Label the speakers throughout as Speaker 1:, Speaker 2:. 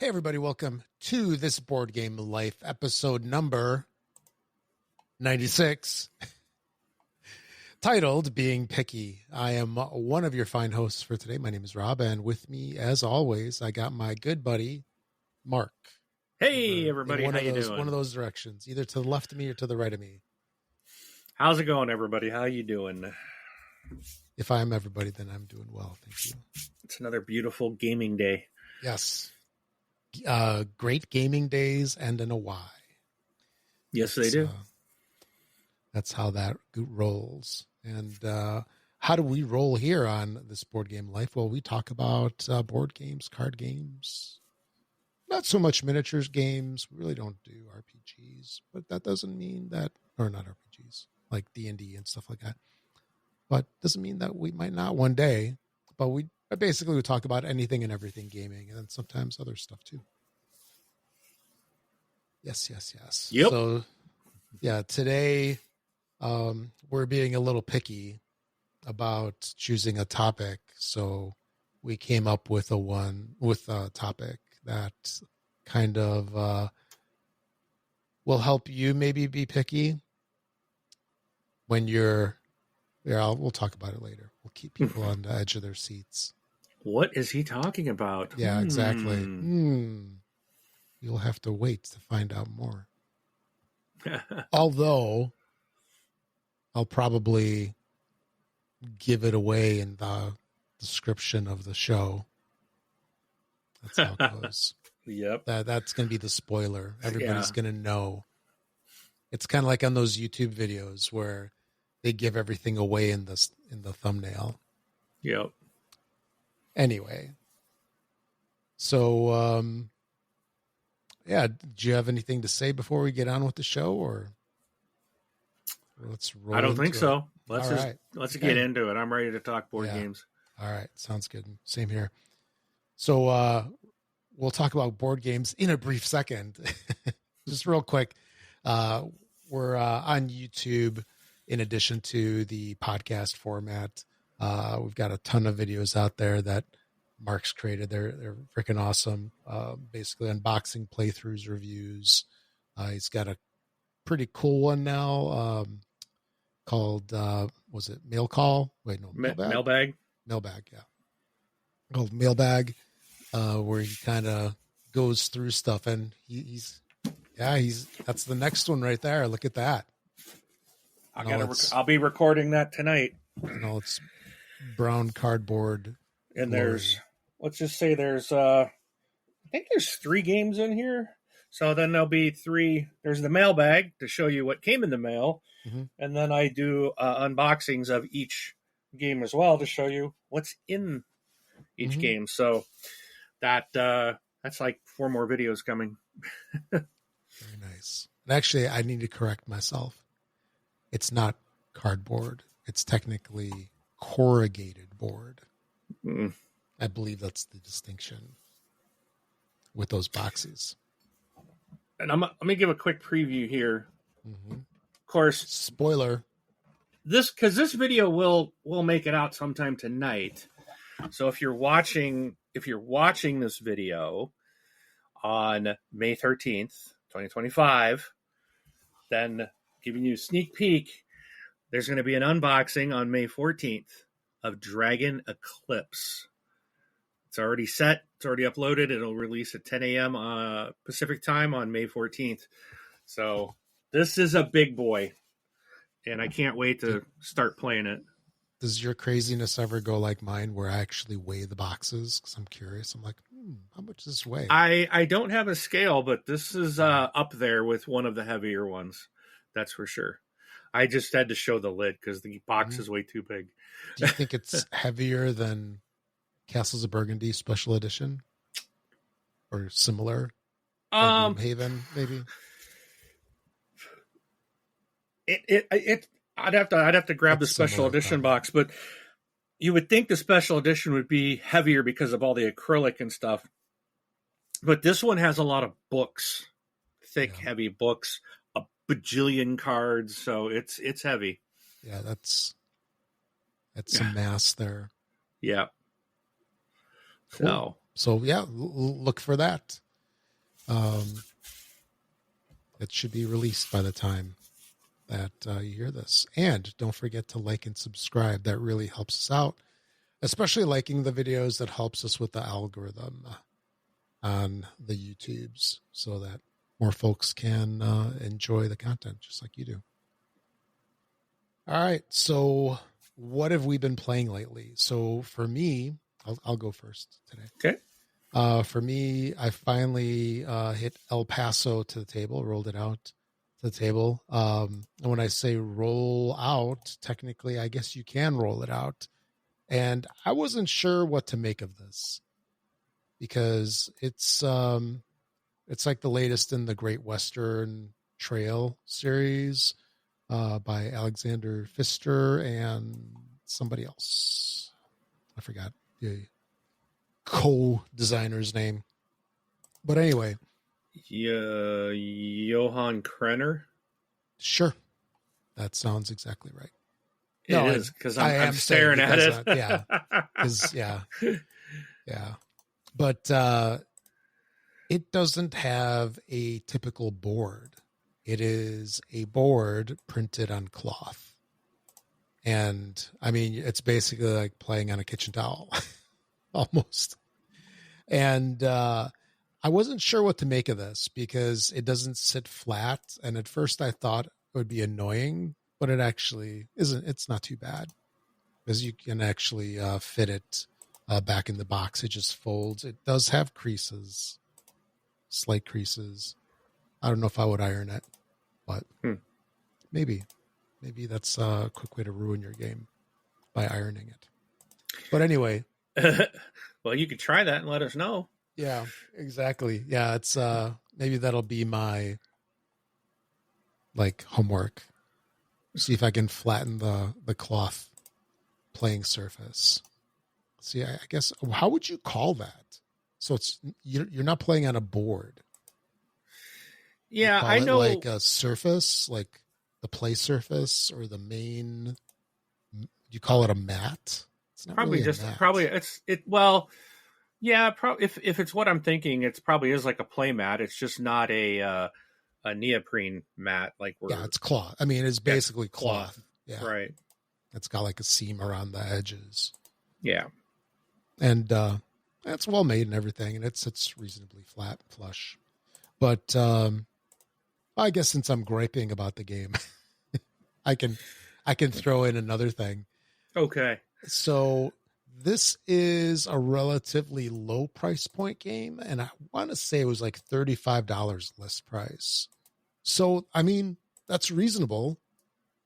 Speaker 1: everybody, welcome to this Board Game Life episode number 96, titled Being Picky. I am one of your fine hosts for today. My name is Rob, and with me, as always, I got my good buddy, Mark.
Speaker 2: Hey, everybody, how you doing?
Speaker 1: One of those directions, either to the left of me or to the right of me.
Speaker 2: How's it going, everybody? How you doing?
Speaker 1: If I am everybody, then I'm doing well, thank you.
Speaker 2: It's another beautiful gaming day.
Speaker 1: Yes. Great gaming days end in a Y.
Speaker 2: Yes, they do.
Speaker 1: That's how that rolls. And how do we roll here on this Board Game Life? Well, we talk about board games, card games, not so much miniatures games. We really don't do RPGs, but that doesn't mean that, or not RPGs, like D&D and stuff like that. But doesn't mean that we might not one day. But we talk about anything and everything gaming, and then sometimes other stuff too. Yes.
Speaker 2: Yep.
Speaker 1: So, yeah, today we're being a little picky about choosing a topic. So we came up with a topic that kind of will help you maybe be picky when you're. Yeah, we'll talk about it later. We'll keep people on the edge of their seats.
Speaker 2: What is he talking about?
Speaker 1: Yeah, exactly. You'll have to wait to find out more. Although, I'll probably give it away in the description of the show. That's how it goes.
Speaker 2: Yep.
Speaker 1: That's going to be the spoiler. Everybody's going to know. It's kind of like on those YouTube videos where they give everything away in the thumbnail.
Speaker 2: Yep.
Speaker 1: Anyway, so do you have anything to say before we get on with the show, or let's roll?
Speaker 2: I don't think so. Let's get into it. I'm ready to talk board games.
Speaker 1: All right, sounds good. Same here. So we'll talk about board games in a brief second. Just real quick, we're on YouTube. In addition to the podcast format, we've got a ton of videos out there that Mark's created. They're freaking awesome. Basically unboxing, playthroughs, reviews. He's got a pretty cool one now called, was it Mail Call? Wait, no,
Speaker 2: Mailbag.
Speaker 1: Mailbag, yeah. Called Mailbag, where he kind of goes through stuff, and he's that's the next one right there. Look at that.
Speaker 2: I'll be recording that tonight.
Speaker 1: It's brown cardboard.
Speaker 2: And let's just say I think there's 3 games in here. So then there'll be 3. There's the mailbag to show you what came in the mail. Mm-hmm. And then I do unboxings of each game as well to show you what's in each game. So that's like 4 more videos coming.
Speaker 1: Very nice. And actually, I need to correct myself. It's not cardboard. It's technically corrugated board. Mm. I believe that's the distinction with those boxes.
Speaker 2: And let me give a quick preview here. Mm-hmm. Of course,
Speaker 1: spoiler.
Speaker 2: Because this video will make it out sometime tonight. So if you're watching this video on May 13th, 2025, then giving you a sneak peek, there's going to be an unboxing on May 14th of Dragon Eclipse. It's already set. It's already uploaded. It'll release at 10 a.m. Pacific time on May 14th. So this is a big boy, and I can't wait to start playing it.
Speaker 1: Does your craziness ever go like mine, where I actually weigh the boxes? Because I'm curious. I'm like, how much does this weigh?
Speaker 2: I don't have a scale, but this is up there with one of the heavier ones. That's for sure. I just had to show the lid because the box is way too big.
Speaker 1: Do you think it's heavier than Castles of Burgundy Special Edition? Or similar? Haven, maybe?
Speaker 2: I'd have to grab the special edition box, but you would think the special edition would be heavier because of all the acrylic and stuff. But this one has a lot of books, thick, heavy books, a bajillion cards, so it's heavy.
Speaker 1: Yeah, that's some mass there.
Speaker 2: Yeah.
Speaker 1: Cool. So yeah, look for that. It should be released by the time that you hear this. And don't forget to like and subscribe. That really helps us out, especially liking the videos. That helps us with the algorithm on the YouTubes so that more folks can enjoy the content just like you do. All right. So what have we been playing lately? So for me, I'll go first today.
Speaker 2: Okay.
Speaker 1: For me, I finally hit El Paso to the table, rolled it out to the table. And when I say roll out, technically, I guess you can roll it out. And I wasn't sure what to make of this because it's like the latest in the Great Western Trail series by Alexander Pfister and somebody else. I forgot the co-designer's name. But anyway.
Speaker 2: Johan Krenner?
Speaker 1: Sure. That sounds exactly right.
Speaker 2: It is, because I'm staring at it.
Speaker 1: Yeah. Yeah. But it doesn't have a typical board. It is a board printed on cloth. And I mean, it's basically like playing on a kitchen towel almost. And I wasn't sure what to make of this because it doesn't sit flat. And at first I thought it would be annoying, but it actually isn't. It's not too bad because you can actually fit it back in the box. It just folds. It does have creases, slight creases. I don't know if I would iron it, but maybe that's a quick way to ruin your game by ironing it. But anyway.
Speaker 2: Well, you could try that and let us know.
Speaker 1: Yeah, exactly. Yeah, it's maybe that'll be my like homework. See if I can flatten the cloth playing surface. See, I guess how would you call that? So it's you're not playing on a board.
Speaker 2: Yeah, I know,
Speaker 1: like a surface, like the play surface or the main. You call it a mat? It's not
Speaker 2: probably
Speaker 1: really
Speaker 2: just
Speaker 1: a mat.
Speaker 2: probably it's it. Well, yeah, if it's what I'm thinking, it's probably is like a play mat. It's just not a neoprene mat like we're.
Speaker 1: Yeah, it's cloth. I mean, it's basically cloth. Yeah,
Speaker 2: right.
Speaker 1: It's got like a seam around the edges.
Speaker 2: Yeah,
Speaker 1: and it's well made and everything, and it's reasonably flush. But I guess since I'm griping about the game, I can throw in another thing.
Speaker 2: Okay.
Speaker 1: So this is a relatively low price point game, and I want to say it was like $35 list price. So I mean, that's reasonable,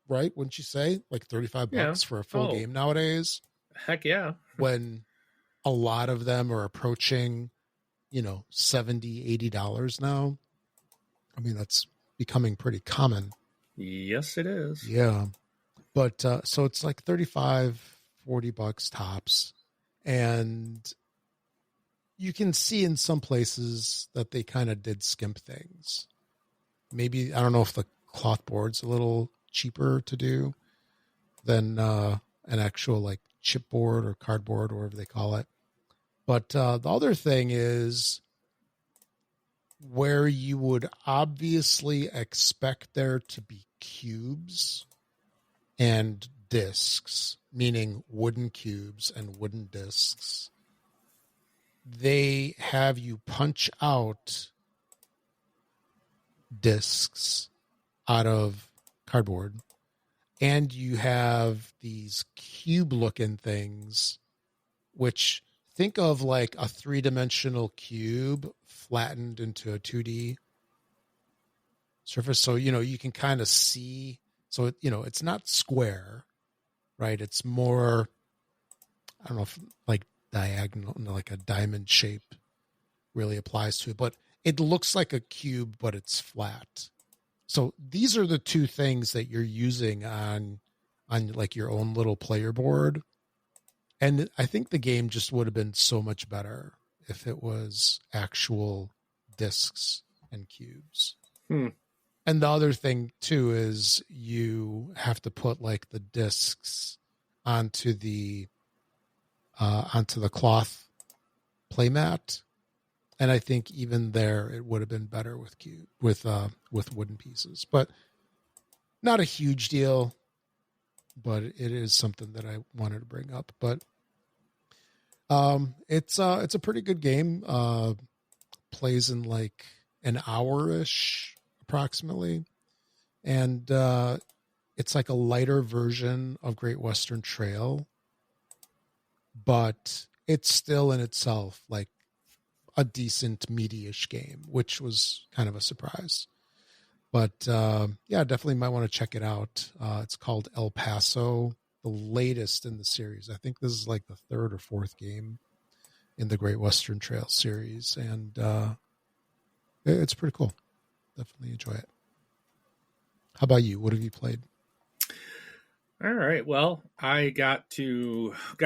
Speaker 1: right? Wouldn't you say? Like $35 for a full game nowadays?
Speaker 2: Heck yeah.
Speaker 1: When a lot of them are approaching, $70, $80 now. I mean, that's becoming pretty common.
Speaker 2: Yes, it is.
Speaker 1: Yeah. But so it's like $35, $40 tops. And you can see in some places that they kind of did skimp things. Maybe, I don't know if the cloth board's a little cheaper to do than an actual like chipboard or cardboard or whatever they call it. But the other thing is where you would obviously expect there to be cubes and discs, meaning wooden cubes and wooden discs. They have you punch out discs out of cardboard, and you have these cube-looking things, which think of like a three-dimensional cube flattened into a 2D surface. So, you can kind of see. So, it's not square, right? It's more, I don't know if like diagonal, like a diamond shape really applies to it, but it looks like a cube, but it's flat. So these are the two things that you're using on like your own little player board. And I think the game just would have been so much better if it was actual discs and cubes. And the other thing too is you have to put like the discs onto the cloth playmat, And I think even there it would have been better with wooden pieces, but not a huge deal. But it is something that I wanted to bring up. But it's a pretty good game. Plays in like an hour-ish approximately, and it's like a lighter version of Great Western Trail, but it's still in itself like a decent meaty-ish game, which was kind of a surprise. But yeah, definitely might want to check it out. It's called El Paso, the latest in the series. I think this is like the third or fourth game in the Great Western Trail series, and it's pretty cool. Definitely enjoy it. How about you? What have you played?
Speaker 2: All right. Well, I got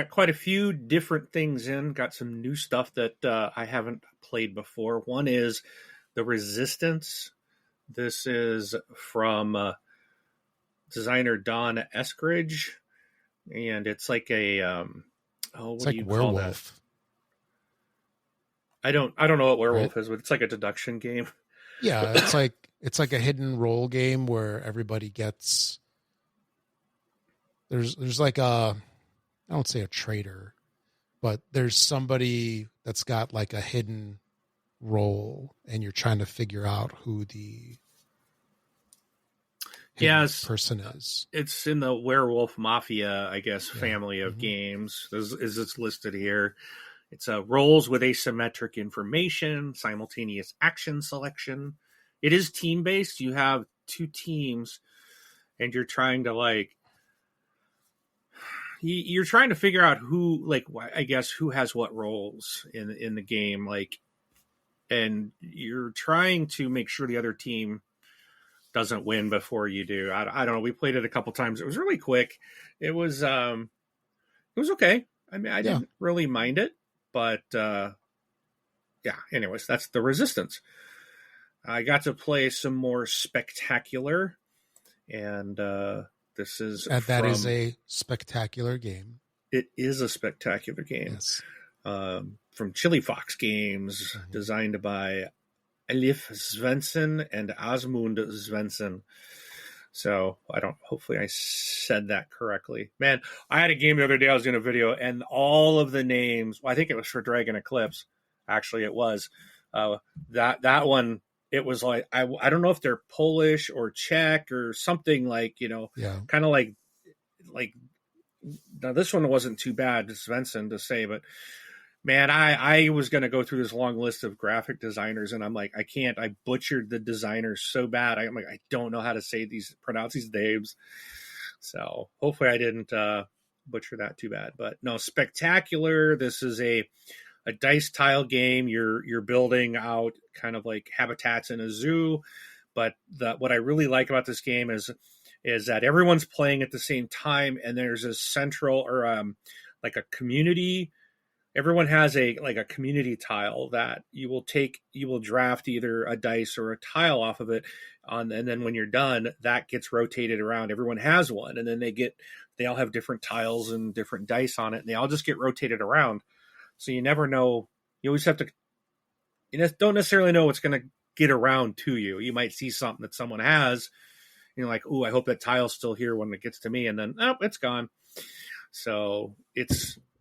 Speaker 2: quite a few different things in. Got some new stuff that I haven't played before. One is The Resistance. This is from designer Don Eskridge, and it's like a what do you call that? I don't know what Werewolf is, but it's like a deduction game.
Speaker 1: Yeah, it's like a hidden role game where everybody gets there's like I don't say a traitor, but there's somebody that's got like a hidden role, and you're trying to figure out who the person is.
Speaker 2: It's in the Werewolf Mafia, I guess, family of games. As it's listed here. It's roles with asymmetric information, simultaneous action selection. It is team-based. You have two teams, and you're trying to you're trying to figure out who, I guess, who has what roles in the game, and you're trying to make sure the other team doesn't win before you do. I don't know. We played it a couple times. It was really quick. It was okay. I mean, I didn't really mind it, but yeah. Anyways, that's The Resistance. I got to play some more Spectacular, and this is
Speaker 1: that is a spectacular game.
Speaker 2: It is a spectacular game.
Speaker 1: Yes.
Speaker 2: From Chili Fox Games, designed by Elif Svensson and Asmund Svensson. So hopefully I said that correctly. Man, I had a game the other day I was doing a video, and all of the names, well, I think it was for Dragon Eclipse. Actually, it was. That one, it was like, I don't know if they're Polish or Czech or something kind of like, now this one wasn't too bad, Svensson to say, but man, I was going to go through this long list of graphic designers, and I'm like, I can't. I butchered the designers so bad. I'm like, I don't know how to pronounce these names. So hopefully I didn't butcher that too bad. But no, Spectacular. This is a dice tile game. You're building out kind of like habitats in a zoo. But what I really like about this game is that everyone's playing at the same time, and there's a central or like a community. Everyone has a community tile that you will draft either a dice or a tile off of it and then when you're done, that gets rotated around. Everyone has one, and then they all have different tiles and different dice on it, and they all just get rotated around. So you never know. You always have to, don't necessarily know what's going to get around to you. You might see something that someone has, and you're like, "Ooh, I hope that tile's still here when it gets to me," and then, oh, it's gone. So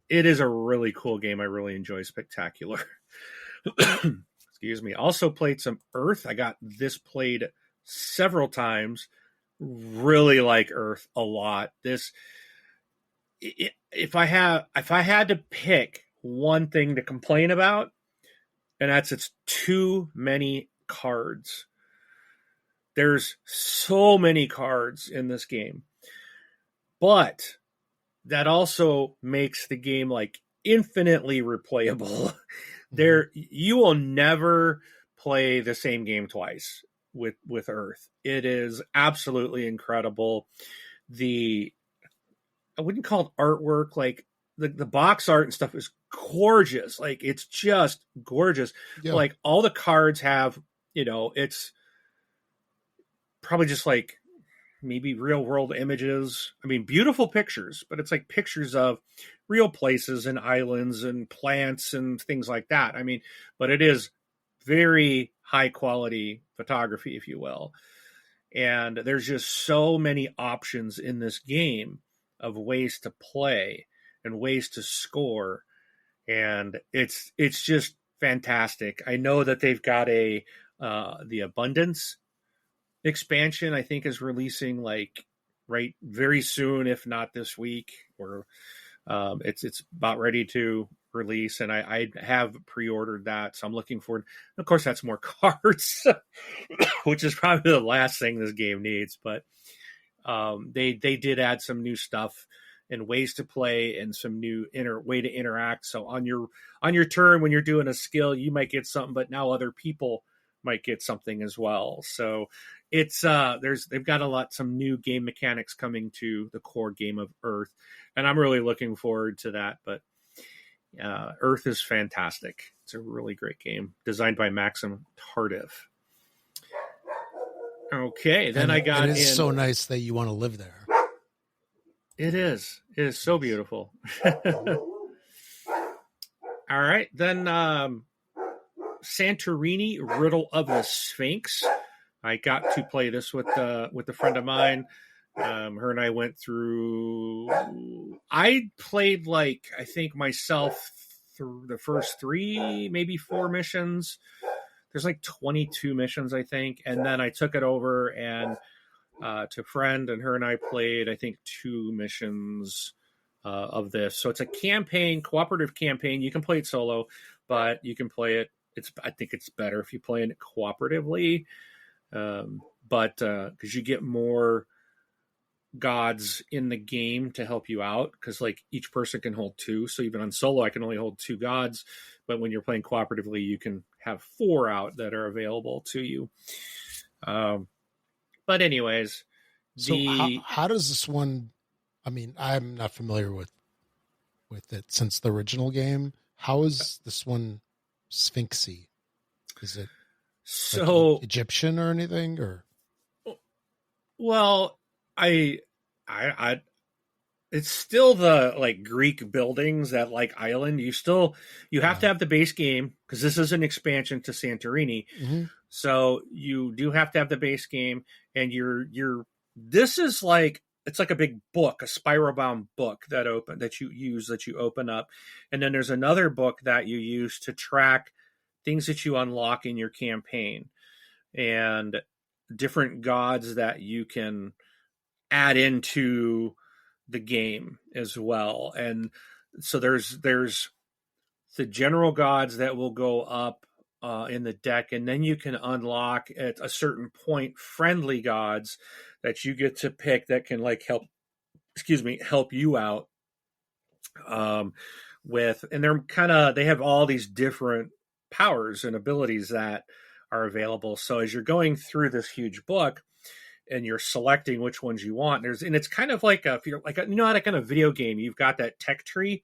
Speaker 2: it is a really cool game. I really enjoy Spectacular. Excuse me. Also played some Earth. I got this played several times. Really like Earth a lot. If I had to pick one thing to complain about, and that's it's too many cards. There's so many cards in this game. But that also makes the game infinitely replayable. You will never play the same game twice with Earth. It is absolutely incredible. I wouldn't call it artwork, the box art and stuff is gorgeous. It's just gorgeous. Yeah. All the cards have, it's probably just maybe real world images. I mean, beautiful pictures, but it's pictures of real places and islands and plants and things like that. I mean, but it is very high quality photography, if you will. And there's just so many options in this game of ways to play and ways to score, and it's just fantastic. I know that they've got a the Abundance expansion, I think, is releasing like right very soon, if not this week, or it's about ready to release, and I have pre-ordered that, so I'm looking forward. Of course, that's more cards, which is probably the last thing this game needs. But they did add some new stuff and ways to play and some new way to interact. So on your turn when you're doing a skill, you might get something, but now other people might get something as well. So it's they've got some new game mechanics coming to the core game of Earth, and I'm really looking forward to that. But Earth is fantastic. It's a really great game designed by Maxim Tardif. Okay, then I got
Speaker 1: it is so nice that you want to live there.
Speaker 2: It is so beautiful. All right, then Santorini, Riddle of the Sphinx. I got to play this with a friend of mine. Her and I went through. I played I think myself through the first 3, maybe 4 missions. There's 22 missions, I think, and then I took it over and to a friend, and her and I played, I think, 2 missions of this. So it's a cooperative campaign. You can play it solo, but you can play it. I think it's better if you play it cooperatively, but because you get more gods in the game to help you out, because each person can hold 2. So even on solo, I can only hold 2 gods, but when you're playing cooperatively, you can have 4 out that are available to you. But anyways,
Speaker 1: so how does this one? I mean, I'm not familiar with it since the original game. How is this one Sphinxy? Is it
Speaker 2: so
Speaker 1: Egyptian or anything? Or
Speaker 2: well, I it's still the Greek buildings, that island. You have to have the base game, because this is an expansion to Santorini.
Speaker 1: Mm-hmm.
Speaker 2: So you do have to have the base game, and this is it's like a big book, a spiral bound book that you open up, and then there's another book that you use to track things that you unlock in your campaign, and different gods that you can add into the game as well. And so there's the general gods that will go up in the deck, and then you can unlock at a certain point friendly gods that you get to pick that can help you out with, and they have all these different powers and abilities that are available. So as you're going through this huge book and you're selecting which ones you want, and it's kind of if you're how in a video game, you've got that tech tree.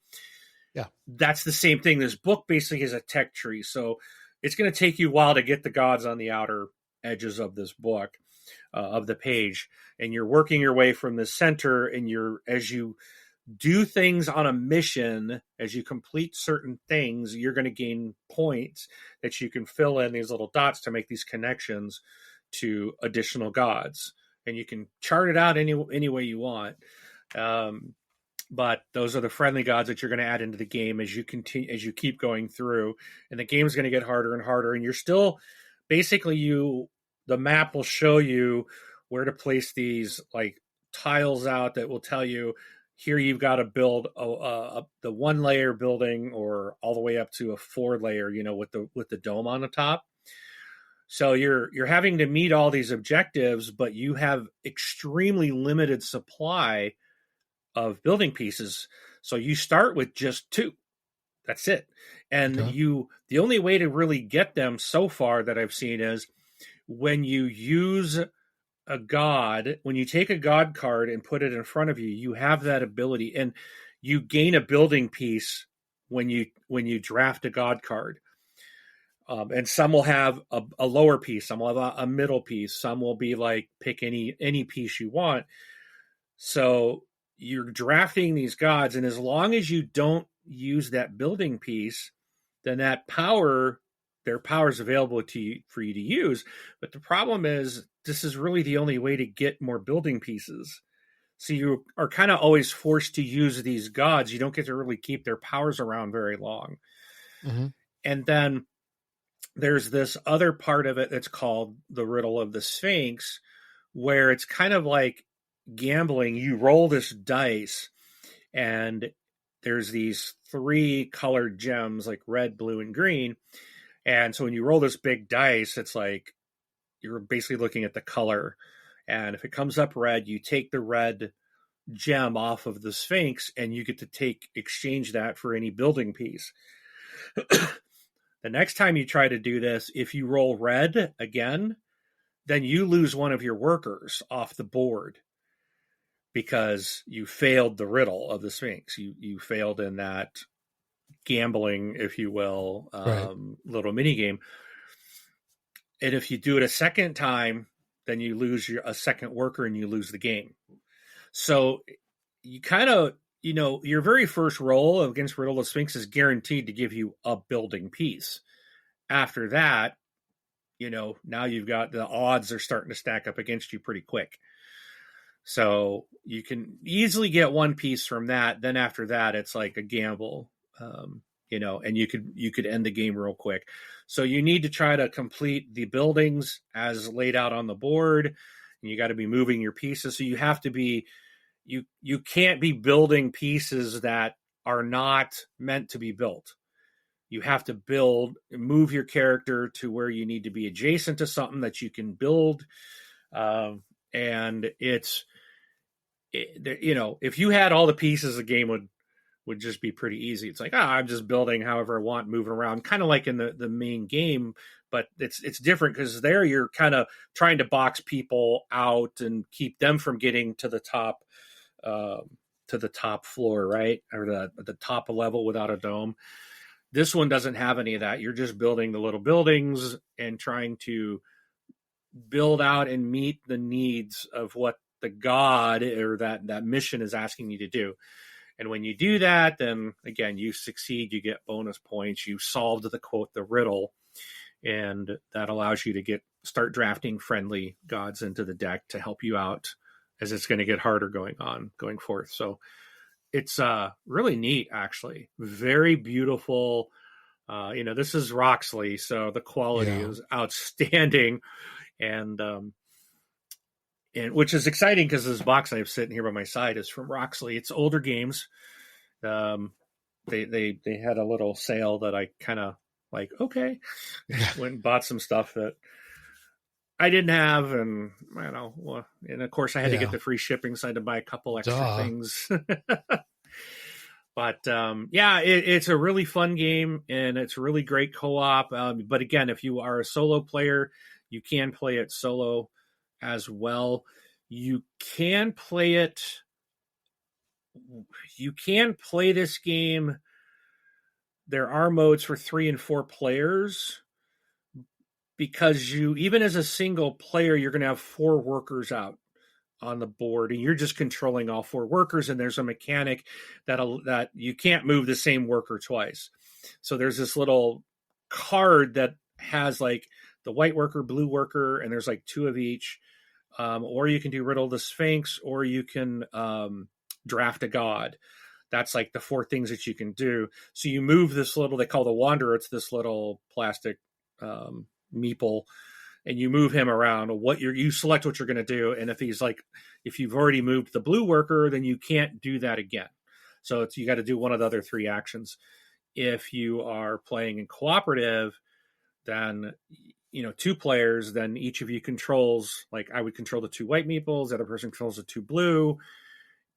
Speaker 1: Yeah,
Speaker 2: that's the same thing. This book basically is a tech tree. So it's going to take you a while to get the gods on the outer edges of this book, of the page. And you're working your way from the center, and as you do things on a mission, as you complete certain things, you're going to gain points that you can fill in these little dots to make these connections to additional gods. And you can chart it out any way you want. But those are the friendly gods that you're going to add into the game as you keep going through, and the game's going to get harder and harder. And you're still basically the map will show you where to place these tiles out that will tell you, here you've got to build the 1-layer building, or all the way up to a 4-layer, with the dome on the top. So you're having to meet all these objectives, but you have extremely limited supply of building pieces. So you start with just 2. That's it. And the only way to really get them so far that I've seen is when you use a god, when you take a god card and put it in front of you, you have that ability, and you gain a building piece when you draft a god card. And some will have a lower piece, some will have a middle piece, some will be pick any piece you want. So you're drafting these gods, and as long as you don't use that building piece, then that power their powers available to you for you to use. But the problem is, this is really the only way to get more building pieces. So you are kind of always forced to use these gods. You don't get to really keep their powers around very long.
Speaker 1: Mm-hmm.
Speaker 2: And then there's this other part of it that's called the Riddle of the Sphinx, where it's kind of like gambling. You roll this dice, and there's these 3 colored gems, like red, blue, and green. And so when you roll this big dice, it's like you're basically looking at the color. And if it comes up red, you take the red gem off of the Sphinx, and you get to exchange that for any building piece. The next time you try to do this, if you roll red again, then you lose one of your workers off the board because you failed the riddle of the Sphinx. You failed in that gambling, if you will, little mini game. And if you do it a second time, then you lose a second worker and you lose the game. So you kind of, your very first roll against Riddle of Sphinx is guaranteed to give you a building piece. After that, now you've got the odds are starting to stack up against you pretty quick. So you can easily get one piece from that. Then after that, it's like a gamble, and you could end the game real quick. So you need to try to complete the buildings as laid out on the board, and you got to be moving your pieces. So you have to be, you can't be building pieces that are not meant to be built. You have to move your character to where you need to be adjacent to something that you can build. And if you had all the pieces, the game would just be pretty easy. It's like, I'm just building however I want, moving around, kind of like in the main game, but it's different because there you're kind of trying to box people out and keep them from getting to the top floor, right? Or the top level without a dome. This one doesn't have any of that. You're just building the little buildings and trying to build out and meet the needs of what the god or that mission is asking you to do. And when you do that, then again, you succeed, you get bonus points, you solved the riddle, and that allows you to start drafting friendly gods into the deck to help you out as it's going to get harder going forth. So it's really neat, actually. Very beautiful. This is Roxley, so the quality is outstanding, and which is exciting because this box I have sitting here by my side is from Roxley. It's older games. They had a little sale that I kind of like. Okay, went and bought some stuff that I didn't have, and and of course I had to get the free shipping, so I had to buy a couple extra things. But it's a really fun game, and it's really great co-op. But again, if you are a solo player, you can play it solo as well. You can play this game. There are modes for 3 and 4 players, because even as a single player, you're going to have 4 workers out on the board, and you're just controlling all 4 workers. And there's a mechanic that you can't move the same worker twice. So there's this little card that has like the white worker, blue worker, and there's like 2 of each. Or you can do Riddle of the Sphinx, or you can draft a god. That's like the 4 things that you can do. So you move this little, they call the Wanderer. It's this little plastic meeple, and you move him around. You select what you're going to do. And if you've already moved the blue worker, then you can't do that again. So you got to do one of the other 3 actions. If you are playing in cooperative, then 2 players, then each of you controls, like I would control the 2 white meeples, the other person controls the 2 blue,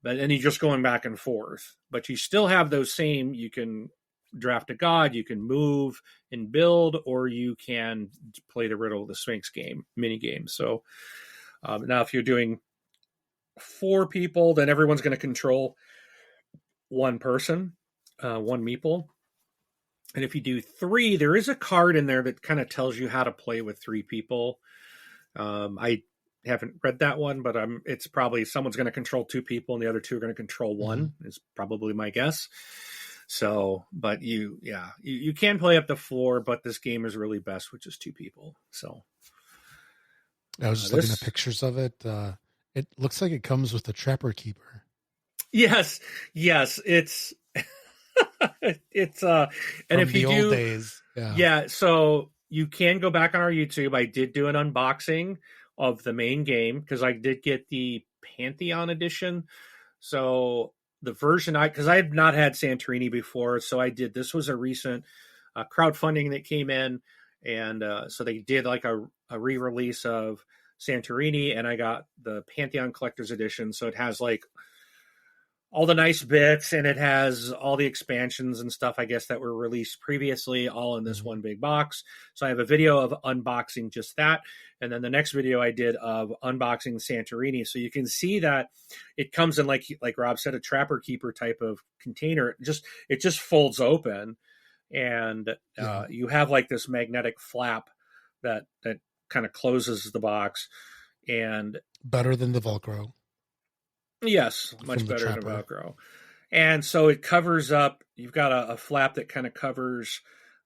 Speaker 2: but then you're just going back and forth. But you still have those same, you can draft a god, you can move and build, or you can play the Riddle of the Sphinx mini game. So now if you're doing 4 people, then everyone's going to control 1 person, 1 meeple. And if you do 3, there is a card in there that kind of tells you how to play with 3 people. I haven't read that one, but it's probably someone's going to control 2 people and the other 2 are going to control 1, is probably my guess. So, but you can play up to 4, but this game is really best with just 2 people. So
Speaker 1: I was just looking at pictures of it. It looks like it comes with a Trapper Keeper.
Speaker 2: Yes, it's it's and
Speaker 1: From
Speaker 2: if you
Speaker 1: the old
Speaker 2: do
Speaker 1: days,
Speaker 2: yeah, so you can go back on our YouTube. I did do an unboxing of the main game because I did get the Pantheon edition. So the version because I had not had Santorini before, so I did. This was a recent crowdfunding that came in, and so they did like a re-release of Santorini, and I got the Pantheon Collector's Edition. So it has like all the nice bits, and it has all the expansions and stuff, I guess, that were released previously, all in this one big box. So I have a video of unboxing just that. And then the next video I did of unboxing Santorini. So you can see that it comes in, like Rob said, a Trapper Keeper type of container. It just folds open, and you have like this magnetic flap that kind of closes the box. And
Speaker 1: better than the Velcro.
Speaker 2: Yes, much better than Velcro. And so it covers up, you've got a flap that kind of covers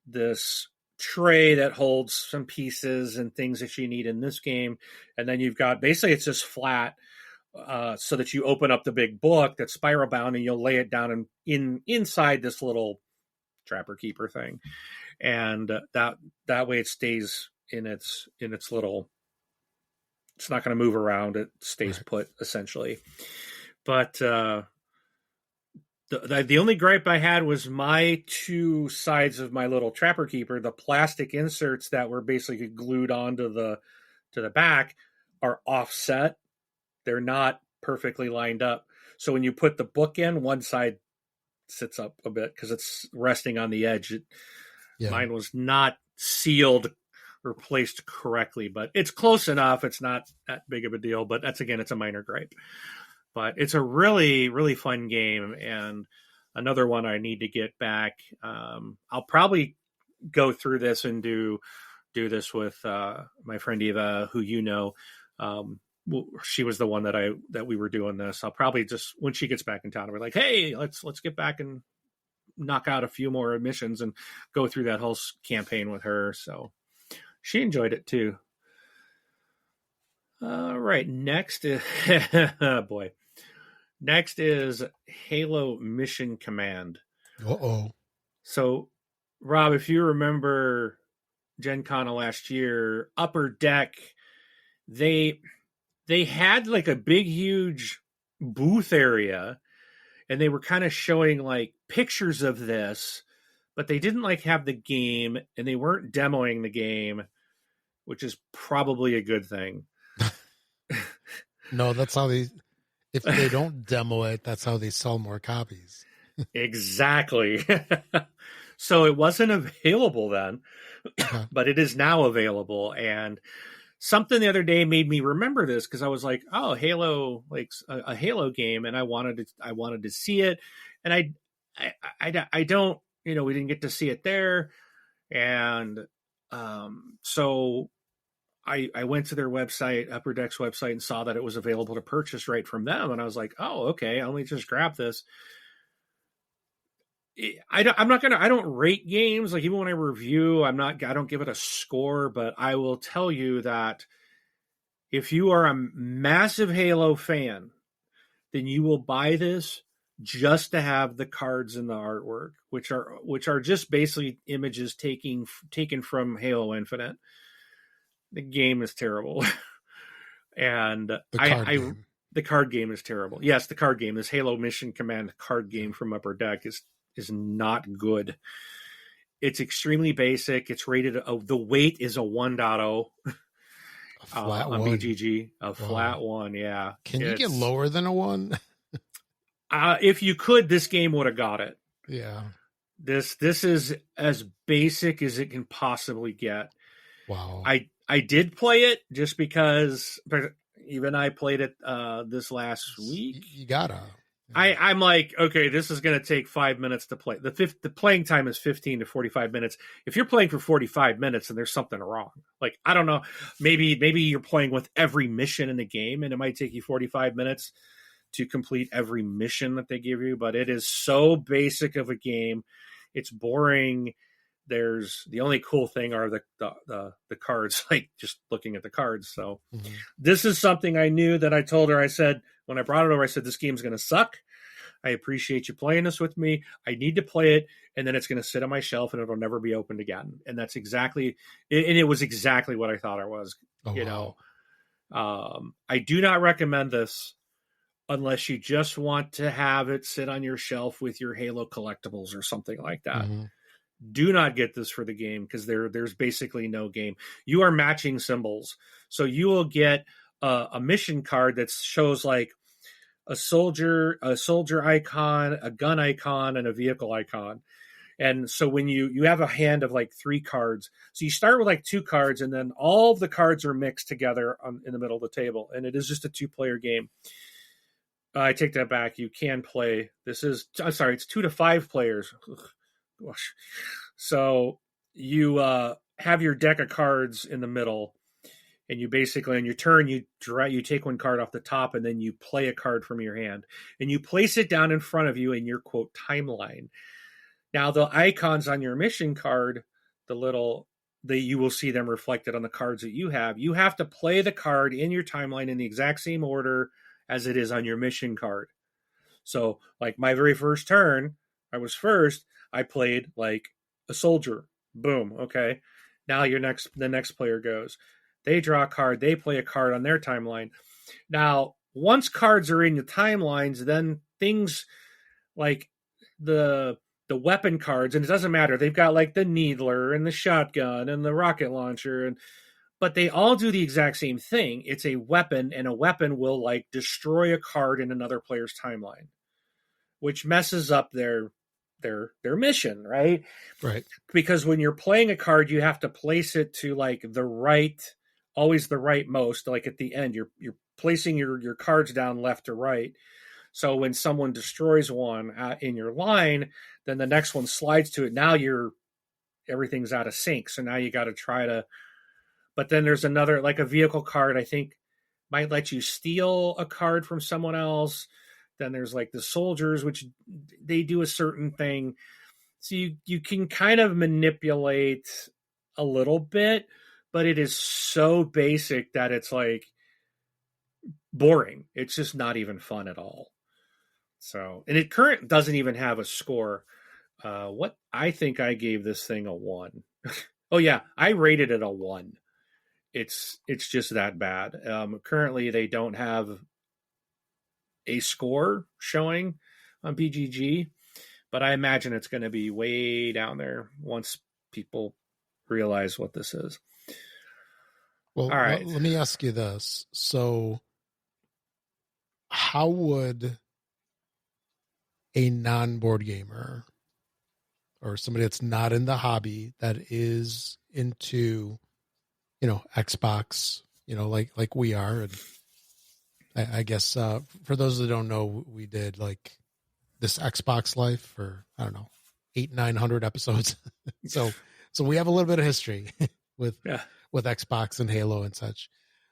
Speaker 2: this tray that holds some pieces and things that you need in this game. And then you've got, basically it's just flat, so that you open up the big book that's spiral bound, and you'll lay it down inside this little Trapper Keeper thing. And that way it stays in its little, it's not going to move around. It stays put, essentially. But the only gripe I had was my 2 sides of my little Trapper Keeper, the plastic inserts that were basically glued onto the back, are offset. They're not perfectly lined up. So when you put the book in, one side sits up a bit because it's resting on the edge. Mine was not sealed or placed correctly, but it's close enough. It's not that big of a deal, but it's a minor gripe. But it's a really, really fun game, and another one I need to get back. I'll probably go through this and do this with my friend Eva, who you know. She was the one that we were doing this. I'll probably just, when she gets back in town, I'll be like, hey, let's get back and knock out a few more missions and go through that whole campaign with her. So she enjoyed it too. All right, next is boy. Next is Halo Mission Command. So, Rob, if you remember Gen Con last year, Upper Deck, they had like a big, huge booth area, and they were kind of showing like pictures of this, but they didn't like have the game, and they weren't demoing the game, which is probably a good thing.
Speaker 1: No, that's how if they don't demo it, that's how they sell more copies.
Speaker 2: Exactly. So it wasn't available then, but it is now available. And something the other day made me remember this, because I was like, oh, Halo, like a Halo game, and I wanted to see it. And I don't, we didn't get to see it there. And so I went to their website, Upper Deck's website, and saw that it was available to purchase right from them. And I was like, oh, okay, let me just grab this. I don't rate games. Like, even when I review, I don't give it a score, but I will tell you that if you are a massive Halo fan, then you will buy this just to have the cards and the artwork, which are just basically images taken from Halo Infinite. The game is terrible. And the card game is terrible. Yes, the card game, this Halo Mission Command card game from Upper Deck is not good. It's extremely basic. It's rated, the weight is a 1.0.
Speaker 1: A flat one.
Speaker 2: BGG, flat one, yeah.
Speaker 1: Can you get lower than a 1?
Speaker 2: If you could, this game would have got it.
Speaker 1: Yeah.
Speaker 2: This is as basic as it can possibly get.
Speaker 1: Wow.
Speaker 2: I did play it just because even I played it this last week.
Speaker 1: You gotta.
Speaker 2: I'm like, okay, this is going to take 5 minutes to play. The playing time is 15 to 45 minutes. If you're playing for 45 minutes, then there's something wrong. Like, I don't know, maybe you're playing with every mission in the game, and it might take you 45 minutes to complete every mission that they give you, but it is so basic of a game. It's boring. There's the only cool thing are the cards, like just looking at the cards. So this is something I knew that I told her. I said, when I brought it over, I said, this game's going to suck. I appreciate you playing this with me. I need to play it, and then it's going to sit on my shelf and it'll never be opened again. And that's exactly, and it was exactly what I thought it was. I do not recommend this unless you just want to have it sit on your shelf with your Halo collectibles or something like that. Do not get this for the game because there's basically no game. You are matching symbols. So you will get a mission card that shows like a soldier icon, a gun icon, and a vehicle icon. And so when you have a hand of like 3 cards, so you start with like 2 cards, and then all of the cards are mixed together in the middle of the table, and it is just a 2-player game. I take that back. You can play. It's 2 to 5 players. Gosh. So you have your deck of cards in the middle, and you basically on your turn you take 1 card off the top, and then you play a card from your hand, and you place it down in front of you in your quote timeline. Now the icons on your mission card, you will see them reflected on the cards that you have. You have to play the card in your timeline in the exact same order as it is on your mission card. So like my very first turn, I was first, I played like a soldier. Boom. Okay. Now the next player goes. They draw a card. They play a card on their timeline. Now, once cards are in the timelines, then things like the weapon cards, and it doesn't matter. They've got like the needler and the shotgun and the rocket launcher, but they all do the exact same thing. It's a weapon, and a weapon will like destroy a card in another player's timeline, which messes up their mission, right?
Speaker 1: Right.
Speaker 2: Because when you're playing a card, you have to place it to like always the rightmost, like at the end. You're placing your cards down left to right. So when someone destroys one in your line, then the next one slides to it. Now everything's out of sync. So now you got to try to. But then there's another, like a vehicle card, I think might let you steal a card from someone else. Then there's like the soldiers, which they do a certain thing. So you can kind of manipulate a little bit, but it is so basic that it's like boring. It's just not even fun at all. So, and it doesn't even have a score. What I think I gave this thing a 1. Oh yeah, I rated it a 1. It's just that bad. Currently, they don't have a score showing on BGG, but I imagine it's going to be way down there once people realize what this is.
Speaker 1: Well,
Speaker 2: all right.
Speaker 1: Let me ask you this. So how would a non-board gamer or somebody that's not in the hobby that is into, Xbox, like we are, and I guess for those that don't know, we did like this Xbox life for, I don't know, 800-900 episodes. so we have a little bit of history with Xbox and Halo and such.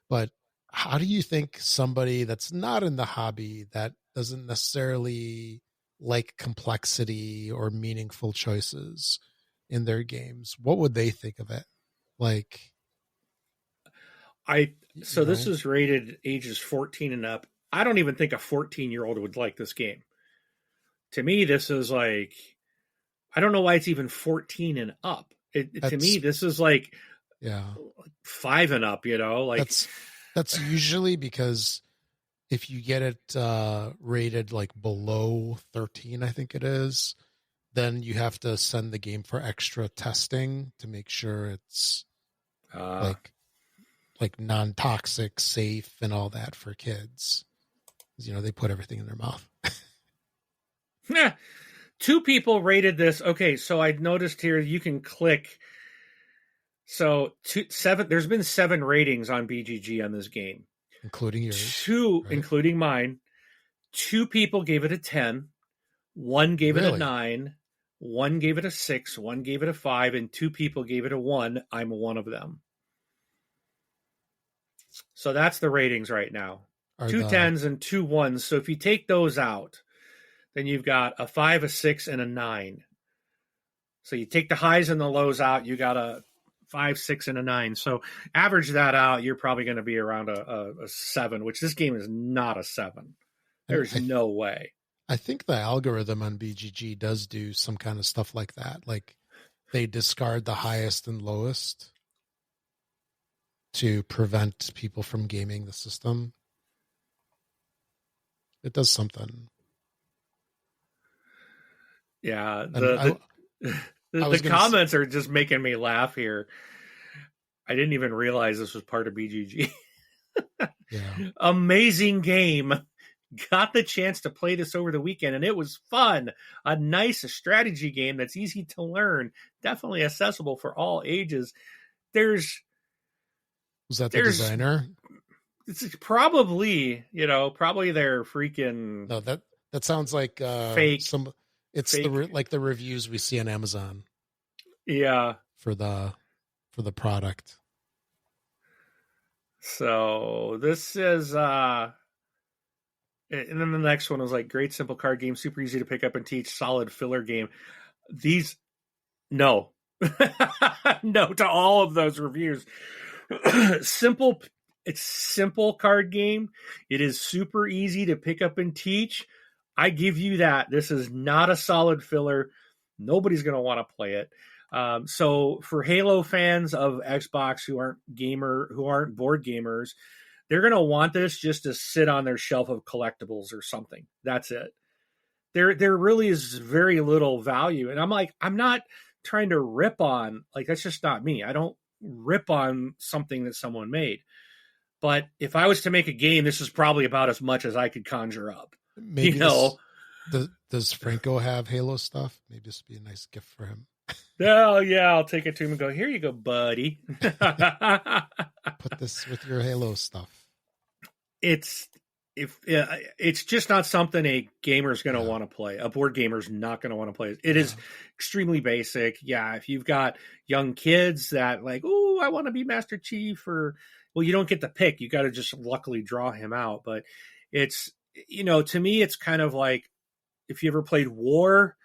Speaker 1: But how do you think somebody that's not in the hobby, that doesn't necessarily like complexity or meaningful choices in their games, what would they think of it? Like,
Speaker 2: this is rated ages 14 and up. I don't even think a 14-year-old would like this game. To me, this is like, I don't know why it's even 14 and up. To me, this is like 5 and up, like
Speaker 1: that's usually because if you get it rated like below 13, I think it is, then you have to send the game for extra testing to make sure it's like non-toxic, safe, and all that for kids. They put everything in their mouth.
Speaker 2: Yeah. 2 people rated this. Okay, so I noticed here you can click. So 7. There's been 7 ratings on BGG on this game,
Speaker 1: including yours.
Speaker 2: 2, right? Including mine. 2 people gave it a 10. 1 gave it a 9. 1 gave it a 6. 1 gave it a 5, and 2 people gave it a 1. I'm one of them. So that's the ratings right now.
Speaker 1: are
Speaker 2: two
Speaker 1: the
Speaker 2: 10s and two 1s. So if you take those out, then you've got a 5, a 6, and a 9. So you take the highs and the lows out, you got a 5, 6, and a 9. So average that out, you're probably going to be around a 7, which this game is not a 7. There's no way.
Speaker 1: I think the algorithm on BGG does do some kind of stuff like that. Like they discard the highest and lowest to prevent people from gaming the system. It does something.
Speaker 2: Yeah, the comments are just making me laugh here. I didn't even realize this was part of BGG.
Speaker 1: Yeah.
Speaker 2: Amazing game. Got the chance to play this over the weekend, and it was fun. A nice strategy game that's easy to learn. Definitely accessible for all ages.
Speaker 1: Was that the designer?
Speaker 2: It's probably their freaking.
Speaker 1: No, that sounds like
Speaker 2: fake.
Speaker 1: It's fake. Like the reviews we see on Amazon.
Speaker 2: Yeah.
Speaker 1: For the product.
Speaker 2: So this is and then the next one was like great simple card game, super easy to pick up and teach, solid filler game. No to all of those reviews. It's simple card game. It is super easy to pick up and teach. I give you that. This is not a solid filler. Nobody's going to want to play it. So for Halo fans of Xbox who aren't board gamers, they're going to want this just to sit on their shelf of collectibles or something. That's it. There really is very little value. And I'm not trying to rip on, like, that's just not me. I don't rip on something that someone made. But if I was to make a game, this is probably about as much as I could conjure up.
Speaker 1: Maybe does Franco have Halo stuff? Maybe this would be a nice gift for him.
Speaker 2: Oh, yeah, I'll take it to him and go, here you go, buddy.
Speaker 1: Put this with your Halo stuff.
Speaker 2: It's just not something a gamer's going to want to play. A board gamer's not going to want to play. It is extremely basic. Yeah, if you've got young kids that like, oh, I want to be Master Chief, well, you don't get to pick. You got to just luckily draw him out. But it's, to me, it's kind of like if you ever played War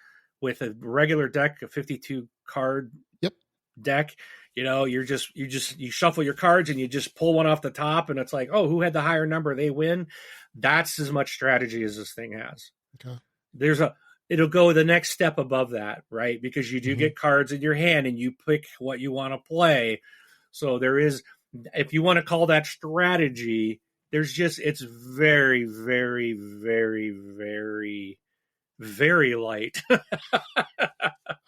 Speaker 2: with a regular deck, a 52 card deck, you shuffle your cards and you just pull one off the top and it's like, oh, who had the higher number, they win. That's as much strategy as this thing has.
Speaker 1: Okay.
Speaker 2: It'll go the next step above that, right? Because you do get cards in your hand and you pick what you want to play. So there is, if you want to call that strategy, it's very, very, very, very, very light.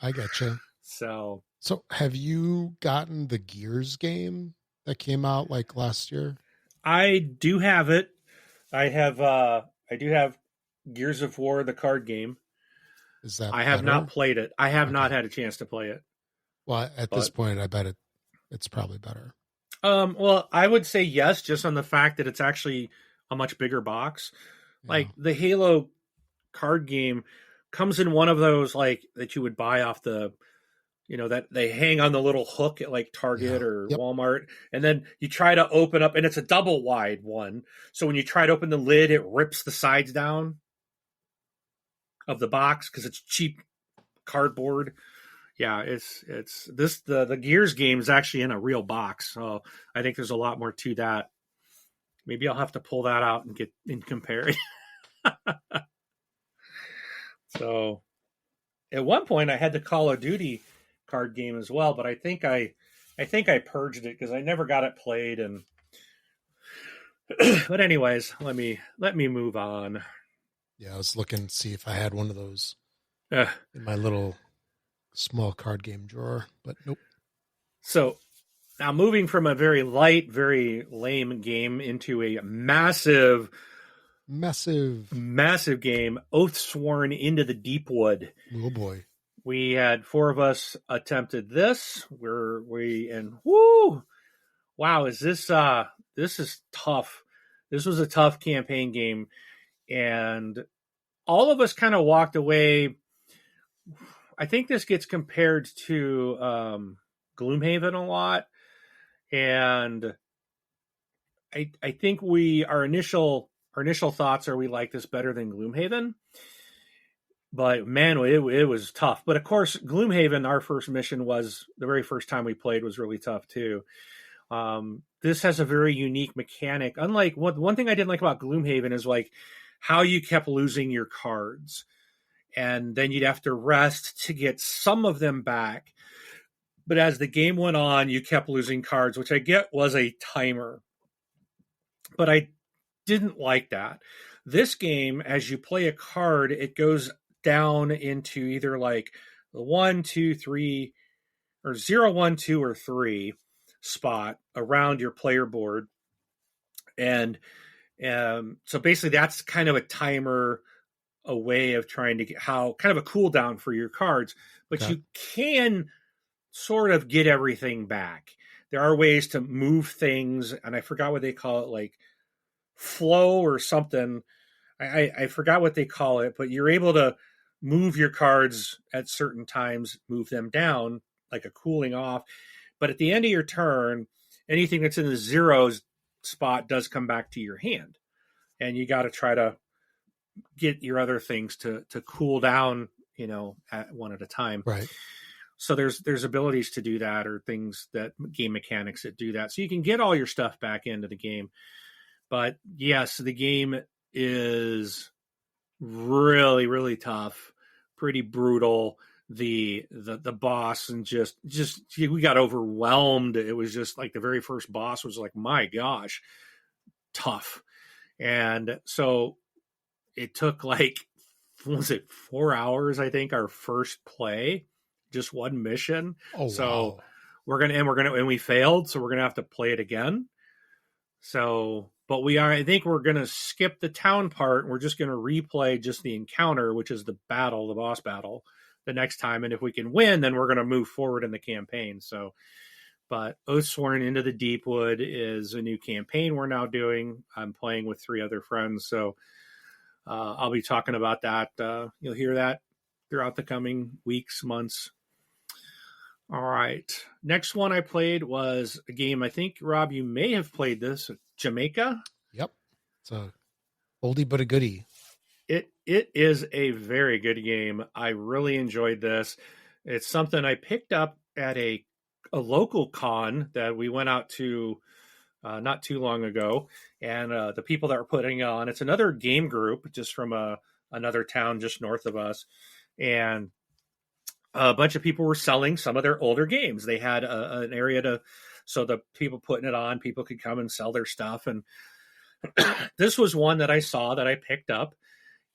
Speaker 1: I gotcha.
Speaker 2: So
Speaker 1: have you gotten the Gears game that came out like last year?
Speaker 2: I do have it. I do have Gears of War, the card game.
Speaker 1: Is that
Speaker 2: I have not played it. I have not had a chance to play it.
Speaker 1: Well, at this point, I bet it's probably better.
Speaker 2: Well, I would say yes, just on the fact that it's actually a much bigger box. Yeah. Like the Halo card game comes in one of those like that you would buy off the, that they hang on the little hook at like Target or Walmart. And then you try to open up and it's a double wide one. So when you try to open the lid, it rips the sides down of the box because it's cheap cardboard. Yeah, the Gears game is actually in a real box. So I think there's a lot more to that. Maybe I'll have to pull that out and compare it. So at one point I had the Call of Duty card game as well, but I think I purged it because I never got it played. And but anyways, let me move on.
Speaker 1: Yeah, I was looking to see if I had one of those in my little small card game drawer, but nope.
Speaker 2: So now moving from a very light, very lame game into a massive game, Oathsworn Into the Deepwood.
Speaker 1: Oh boy.
Speaker 2: We had 4 of us attempted this. Wow, is this is tough. This was a tough campaign game. And all of us kind of walked away. I think this gets compared to Gloomhaven a lot. And I think our initial our initial thoughts are we like this better than Gloomhaven. But man, it was tough. But of course, Gloomhaven, our first mission was the very first time we played was really tough too. This has a very unique mechanic. Unlike one thing I didn't like about Gloomhaven is like how you kept losing your cards, and then you'd have to rest to get some of them back. But as the game went on, you kept losing cards, which I get was a timer. But I didn't like that. This game, as you play a card, it goes down into either like the 1, 2, 3, or 0, 1, 2, or 3 spot around your player board. And so basically that's kind of a timer, a way of trying to get how kind of a cooldown for your cards, but you can sort of get everything back. There are ways to move things, and I forgot what they call it, like flow or something. I forgot what they call it, but you're able to move your cards at certain times, move them down like a cooling off. But at the end of your turn, anything that's in the zeros spot does come back to your hand, and you got to try to get your other things to cool down, at one at a time.
Speaker 1: Right.
Speaker 2: So there's abilities to do that, or things that game mechanics that do that. So you can get all your stuff back into the game. But yes, the game is really, really tough, pretty brutal. The boss, and just we got overwhelmed. It was just like the very first boss was like, my gosh, tough. And so it took like, was it 4 hours? I think our first play, just one mission.
Speaker 1: Oh,
Speaker 2: so
Speaker 1: wow.
Speaker 2: and we failed. So we're going to have to play it again. So, but I think we're going to skip the town part. And we're just going to replay just the encounter, which is the boss battle, the next time. And if we can win, then we're going to move forward in the campaign. So, but Oathsworn Into the Deepwood is a new campaign we're now doing. I'm playing with 3 other friends. So I'll be talking about that. You'll hear that throughout the coming weeks, months. All right. Next one I played was a game, I think, Rob, you may have played this, Jamaica.
Speaker 1: Yep. It's a oldie but a goodie.
Speaker 2: It is a very good game. I really enjoyed this. It's something I picked up at a local con that we went out to not too long ago. And the people that were putting it on, it's another game group just from another town just north of us. And a bunch of people were selling some of their older games. They had an area so the people putting it on, people could come and sell their stuff. And this was one that I saw that I picked up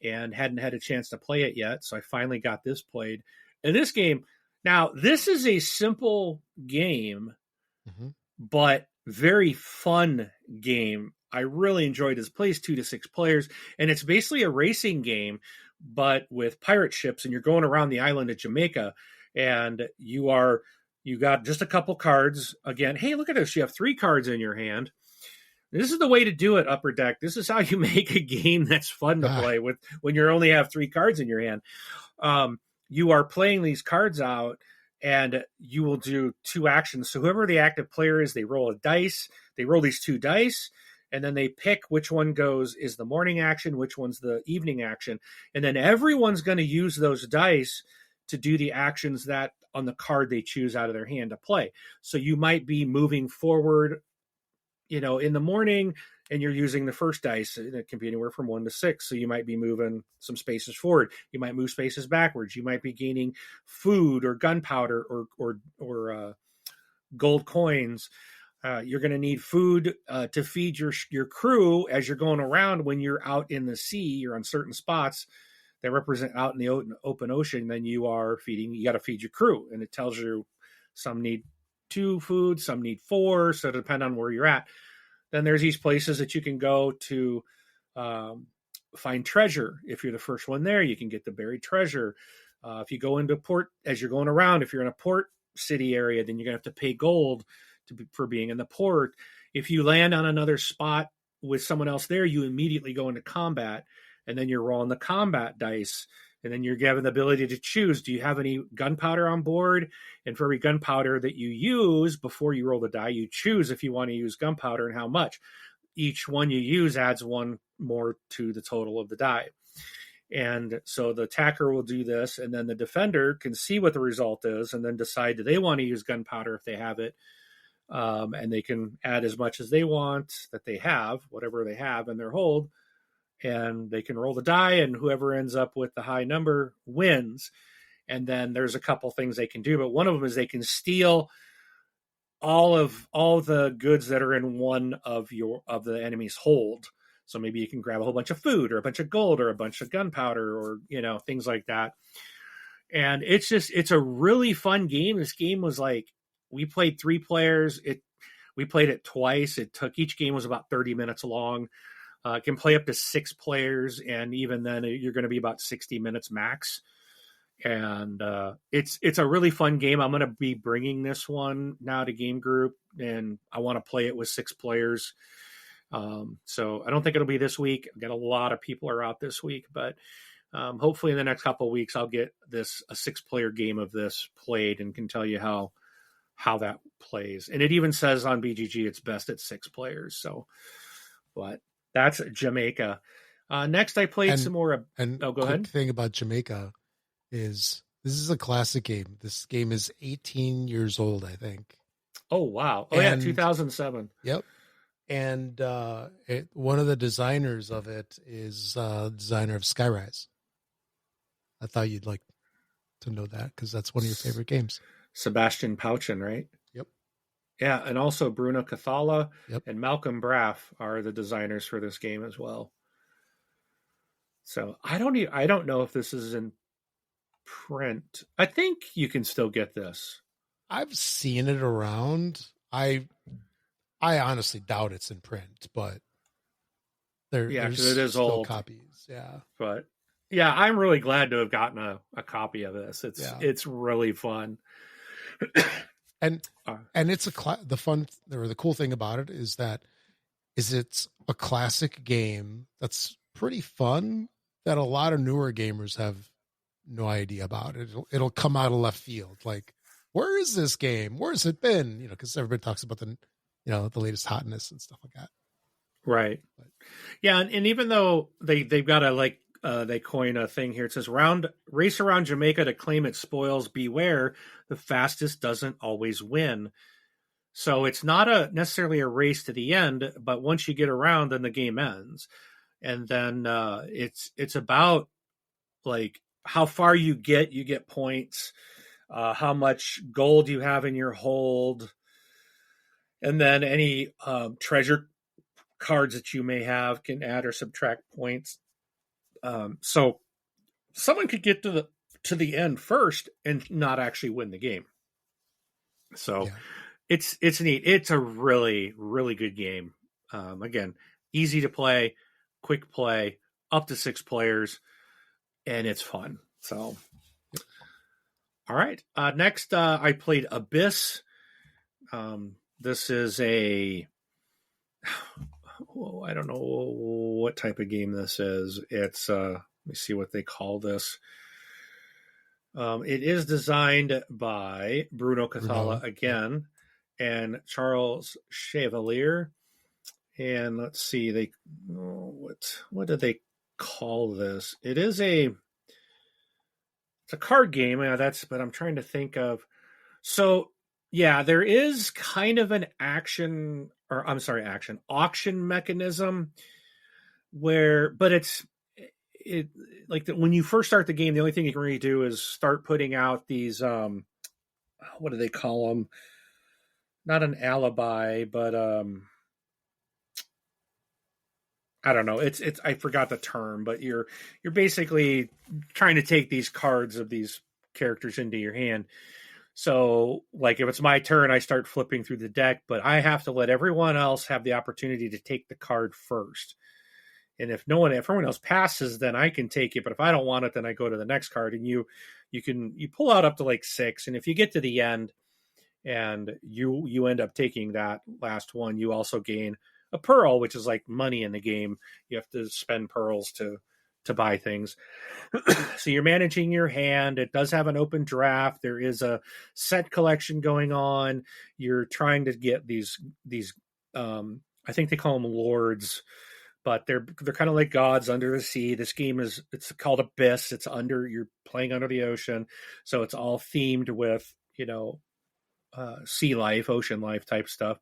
Speaker 2: and hadn't had a chance to play it yet. So I finally got this played. And this game, now this is a simple game, but very fun game. I really enjoyed it. It plays 2 to 6 players, and it's basically a racing game, but with pirate ships, and you're going around the island of Jamaica, and you got just a couple cards. Again, hey, look at this. You have 3 cards in your hand. This is the way to do it, Upper Deck. This is how you make a game that's fun to play with when you only have 3 cards in your hand. You are playing these cards out, and you will do 2 actions. So whoever the active player is, they roll a dice. They roll these 2 dice, and then they pick which one is the morning action, which one's the evening action. And then everyone's going to use those dice to do the actions that on the card they choose out of their hand to play. So you might be moving forward, in the morning, and you're using the first dice. It can be anywhere from 1 to 6. So you might be moving some spaces forward. You might move spaces backwards. You might be gaining food or gunpowder or gold coins. You're going to need food to feed your crew as you're going around. When you're out in the sea, you're on certain spots that represent out in the open ocean. Then you got to feed your crew. And it tells you some need 2 food, some need 4. So depend on where you're at. Then there's these places that you can go to find treasure. If you're the first one there, you can get the buried treasure. If you go into port, as you're going around, if you're in a port city area, then you're going to have to pay gold for being in the port. If you land on another spot with someone else there, you immediately go into combat, and then you're rolling the combat dice. And then you're given the ability to choose, do you have any gunpowder on board? And for every gunpowder that you use before you roll the die, you choose if you want to use gunpowder and how much. each one you use adds one more to the total of the die. And so the attacker will do this, and then the defender can see what the result is and then decide, do they want to use gunpowder if they have it? And they can add as much as they want that they have, whatever they have in their hold, and they can roll the die, and whoever ends up with the high number wins. And then there's a couple things they can do, but one of them is they can steal all the goods that are in one of the enemy's hold. So maybe you can grab a whole bunch of food or a bunch of gold or a bunch of gunpowder or, things like that. And it's a really fun game. This game was like, we played 3 players. We played it twice. Each game was about 30 minutes long. It can play up to 6 players. And even then you're going to be about 60 minutes max. And it's a really fun game. I'm going to be bringing this one now to Game Group, and I want to play it with 6 players. So I don't think it'll be this week. I've got a lot of people are out this week, but hopefully in the next couple of weeks, I'll get a 6-player game of this played and can tell you how that plays. And it even says on BGG it's best at 6 players. So, but that's Jamaica. Next, I played some more. Go ahead.
Speaker 1: The thing about Jamaica is this is a classic game. This game is 18 years old, I think.
Speaker 2: Oh, wow. Oh, yeah, 2007.
Speaker 1: Yep. And one of the designers of it is designer of Skyrise. I thought you'd like to know that because that's one of your favorite games.
Speaker 2: Sebastian Pauchen, right?
Speaker 1: Yep.
Speaker 2: Yeah, and also Bruno Cathala
Speaker 1: Yep.
Speaker 2: and Malcolm Braff are the designers for this game as well. So I don't know if this is in print. I think you can still get this.
Speaker 1: I've seen it around. I honestly doubt it's in print, but there's
Speaker 2: it is
Speaker 1: still
Speaker 2: old
Speaker 1: copies. Yeah.
Speaker 2: But yeah, I'm really glad to have gotten a copy of this. It's really fun.
Speaker 1: And it's the cool thing about it is it's a classic game that's pretty fun that a lot of newer gamers have no idea about. It'll come out of left field. Like, where is this game? Where's it been? Because everybody talks about the latest hotness and stuff like that.
Speaker 2: Right. But, yeah. And even though they've got they coin a thing here. It says race around Jamaica to claim its spoils. Beware, the fastest doesn't always win. So it's not necessarily a race to the end, but once you get around, then the game ends. And then it's about like how far you get points, how much gold you have in your hold, and then any treasure cards that you may have can add or subtract points. So someone could get to the end first and not actually win the game. So it's neat. It's a really, really good game. Again, easy to play, quick play, up to 6 players, and it's fun. So, all right. Next, I played Abyss. This is I don't know what type of game this is. It's, let me see what they call this. It is designed by Bruno Cathala again and Charles Chevalier. And let's see, what do they call this? It's a card game. But I'm trying to think of. So yeah, there is kind of an auction mechanism but it's like when you first start the game, the only thing you can really do is start putting out these, what do they call them? Not an alibi, but, I don't know. I forgot the term, but you're basically trying to take these cards of these characters into your hand. So, like, if it's my turn, I start flipping through the deck, but I have to let everyone else have the opportunity to take the card first. And if everyone else passes, then I can take it. But if I don't want it, then I go to the next card, and you pull out up to like 6. And if you get to the end and you end up taking that last one, you also gain a pearl, which is like money in the game. You have to spend pearls to buy things. So you're managing your hand. It does have an open draft. There is a set collection going on. You're trying to get these I think they call them lords, but they're kind of like gods under the sea. This game it's called Abyss. It's under you're playing under the ocean, so it's all themed with sea life, ocean life type stuff.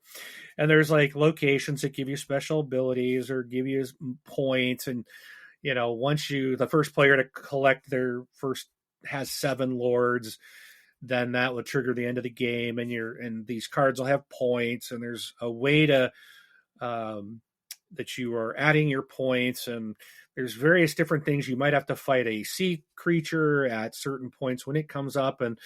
Speaker 2: And there's like locations that give you special abilities or give you points, and once the first player to collect their first has 7 lords, then that will trigger the end of the game, and these cards will have points, and there's a way to that you are adding your points, and there's various different things. You might have to fight a sea creature at certain points when it comes up, and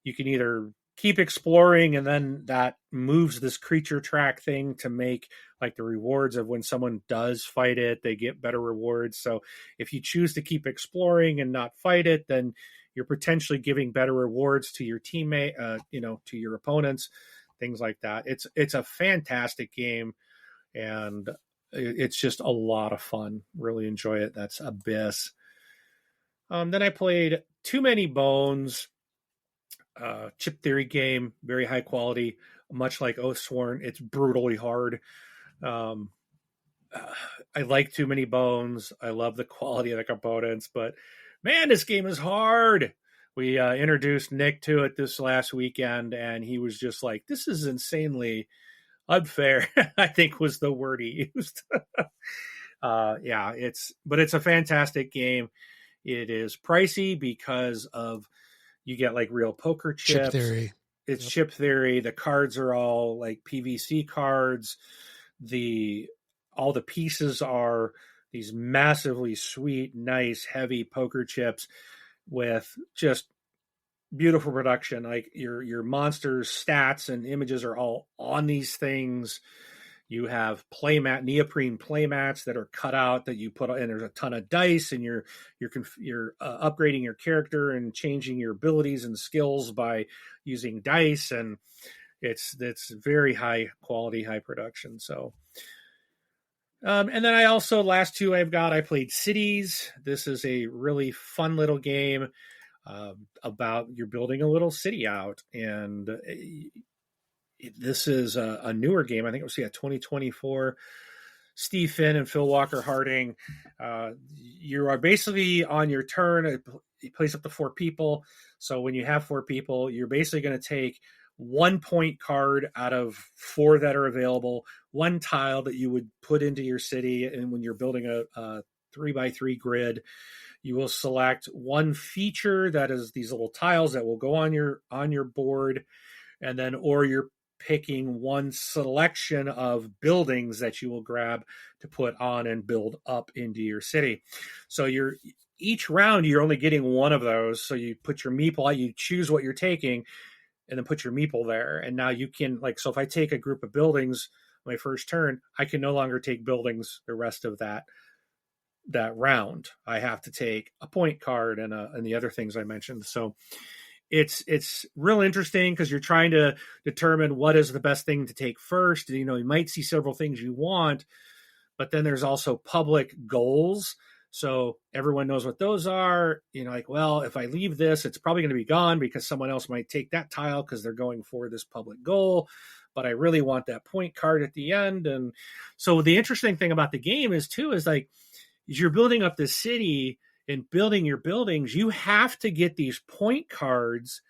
Speaker 2: you can either keep exploring, and then that moves this creature track thing to make like the rewards of when someone does fight it, they get better rewards. So if you choose to keep exploring and not fight it, then you're potentially giving better rewards to your teammate, to your opponents, things like that. It's a fantastic game, and it's just a lot of fun. Really enjoy it. That's Abyss. Then I played Too Many Bones, chip theory game, very high quality, much like Oathsworn. It's brutally hard. I like Too Many Bones. I love the quality of the components, but man, this game is hard. We introduced Nick to it this last weekend, and he was just like, this is insanely unfair, I think was the word he used. It's a fantastic game. It is pricey because of you get like real poker chips.
Speaker 1: Chip theory.
Speaker 2: It's chip theory. The cards are all like PVC cards. All the pieces are these massively sweet, nice, heavy poker chips with just beautiful production. Like your monsters' stats and images are all on these things. You have neoprene playmats that are cut out that you put, and there's a ton of dice, and you're upgrading your character and changing your abilities and skills by using dice, and it's very high quality, high production. So, and then I also I played Cities. This is a really fun little game about you're building a little city out, and this is a newer game. I think it was 2024. Steve Finn and Phil Walker Harding. You are basically on your turn. It plays up to 4 people. So when you have 4 people, you're basically going to take 1 point card out of 4 that are available, 1 tile that you would put into your city. And when you're building a 3x3 grid, you will select 1 feature that is these little tiles that will go on your board, and then or you're picking 1 selection of buildings that you will grab to put on and build up into your city. So each round you're only getting 1 of those. So you put your meeple out, you choose what you're taking, and then put your meeple there. And now you can so if I take a group of buildings my first turn, I can no longer take buildings the rest of that round. I have to take a point card and the other things I mentioned. So it's real interesting because you're trying to determine what is the best thing to take first. You might see several things you want, but then there's also public goals. So everyone knows what those are. Well, if I leave this, it's probably going to be gone because someone else might take that tile because they're going for this public goal. But I really want that point card at the end. And so the interesting thing about the game is you're building up this city and building your buildings, you have to get these point cards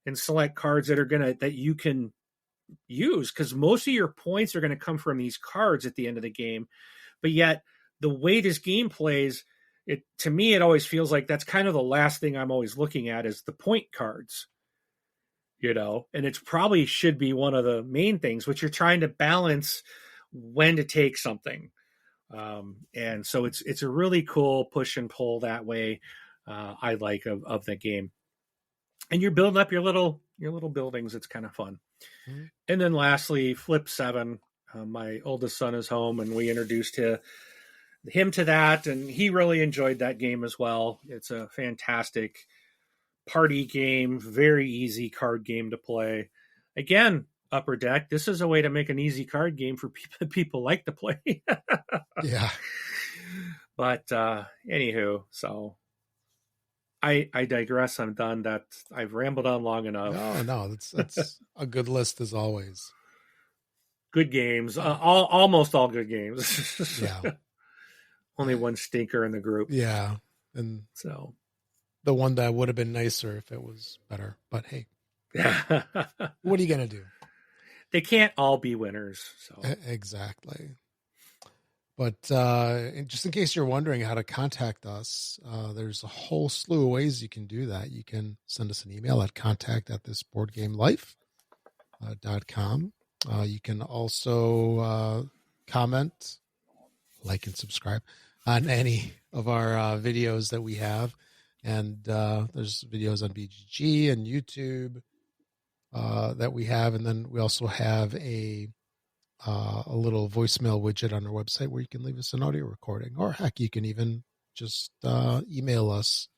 Speaker 2: and select cards that you can use, because most of your points are going to come from these cards at the end of the game. But yet the way this game plays, to me, it always feels like that's kind of the last thing I'm always looking at is the point cards, and it's probably should be one of the main things, which you're trying to balance when to take something. And so it's a really cool push and pull that way. I like of the game, and you're building up your little buildings. It's kind of fun. Mm-hmm. And then lastly, Flip 7. My oldest son is home, and we introduced him to that, and he really enjoyed that game as well. It's a fantastic party game, very easy card game to play. Again, Upper Deck, this is a way to make an easy card game for people like to play.
Speaker 1: Yeah.
Speaker 2: But anywho, so I digress. I'm done. I've rambled on long enough.
Speaker 1: No, that's a good list as always.
Speaker 2: Good games. Almost all good games.
Speaker 1: Yeah.
Speaker 2: Only one stinker in the group.
Speaker 1: Yeah. And
Speaker 2: So
Speaker 1: the one that would have been nicer if it was better. But hey, what are you going to do?
Speaker 2: They can't all be winners. So
Speaker 1: Exactly. But just in case you're wondering how to contact us, there's a whole slew of ways you can do that. You can send us an email at contact@thisboardgamelife.com. You can also comment, like, and subscribe on any of our videos that we have. And there's videos on BGG and YouTube that we have. And then we also have a little voicemail widget on our website where you can leave us an audio recording, or heck, you can even just email us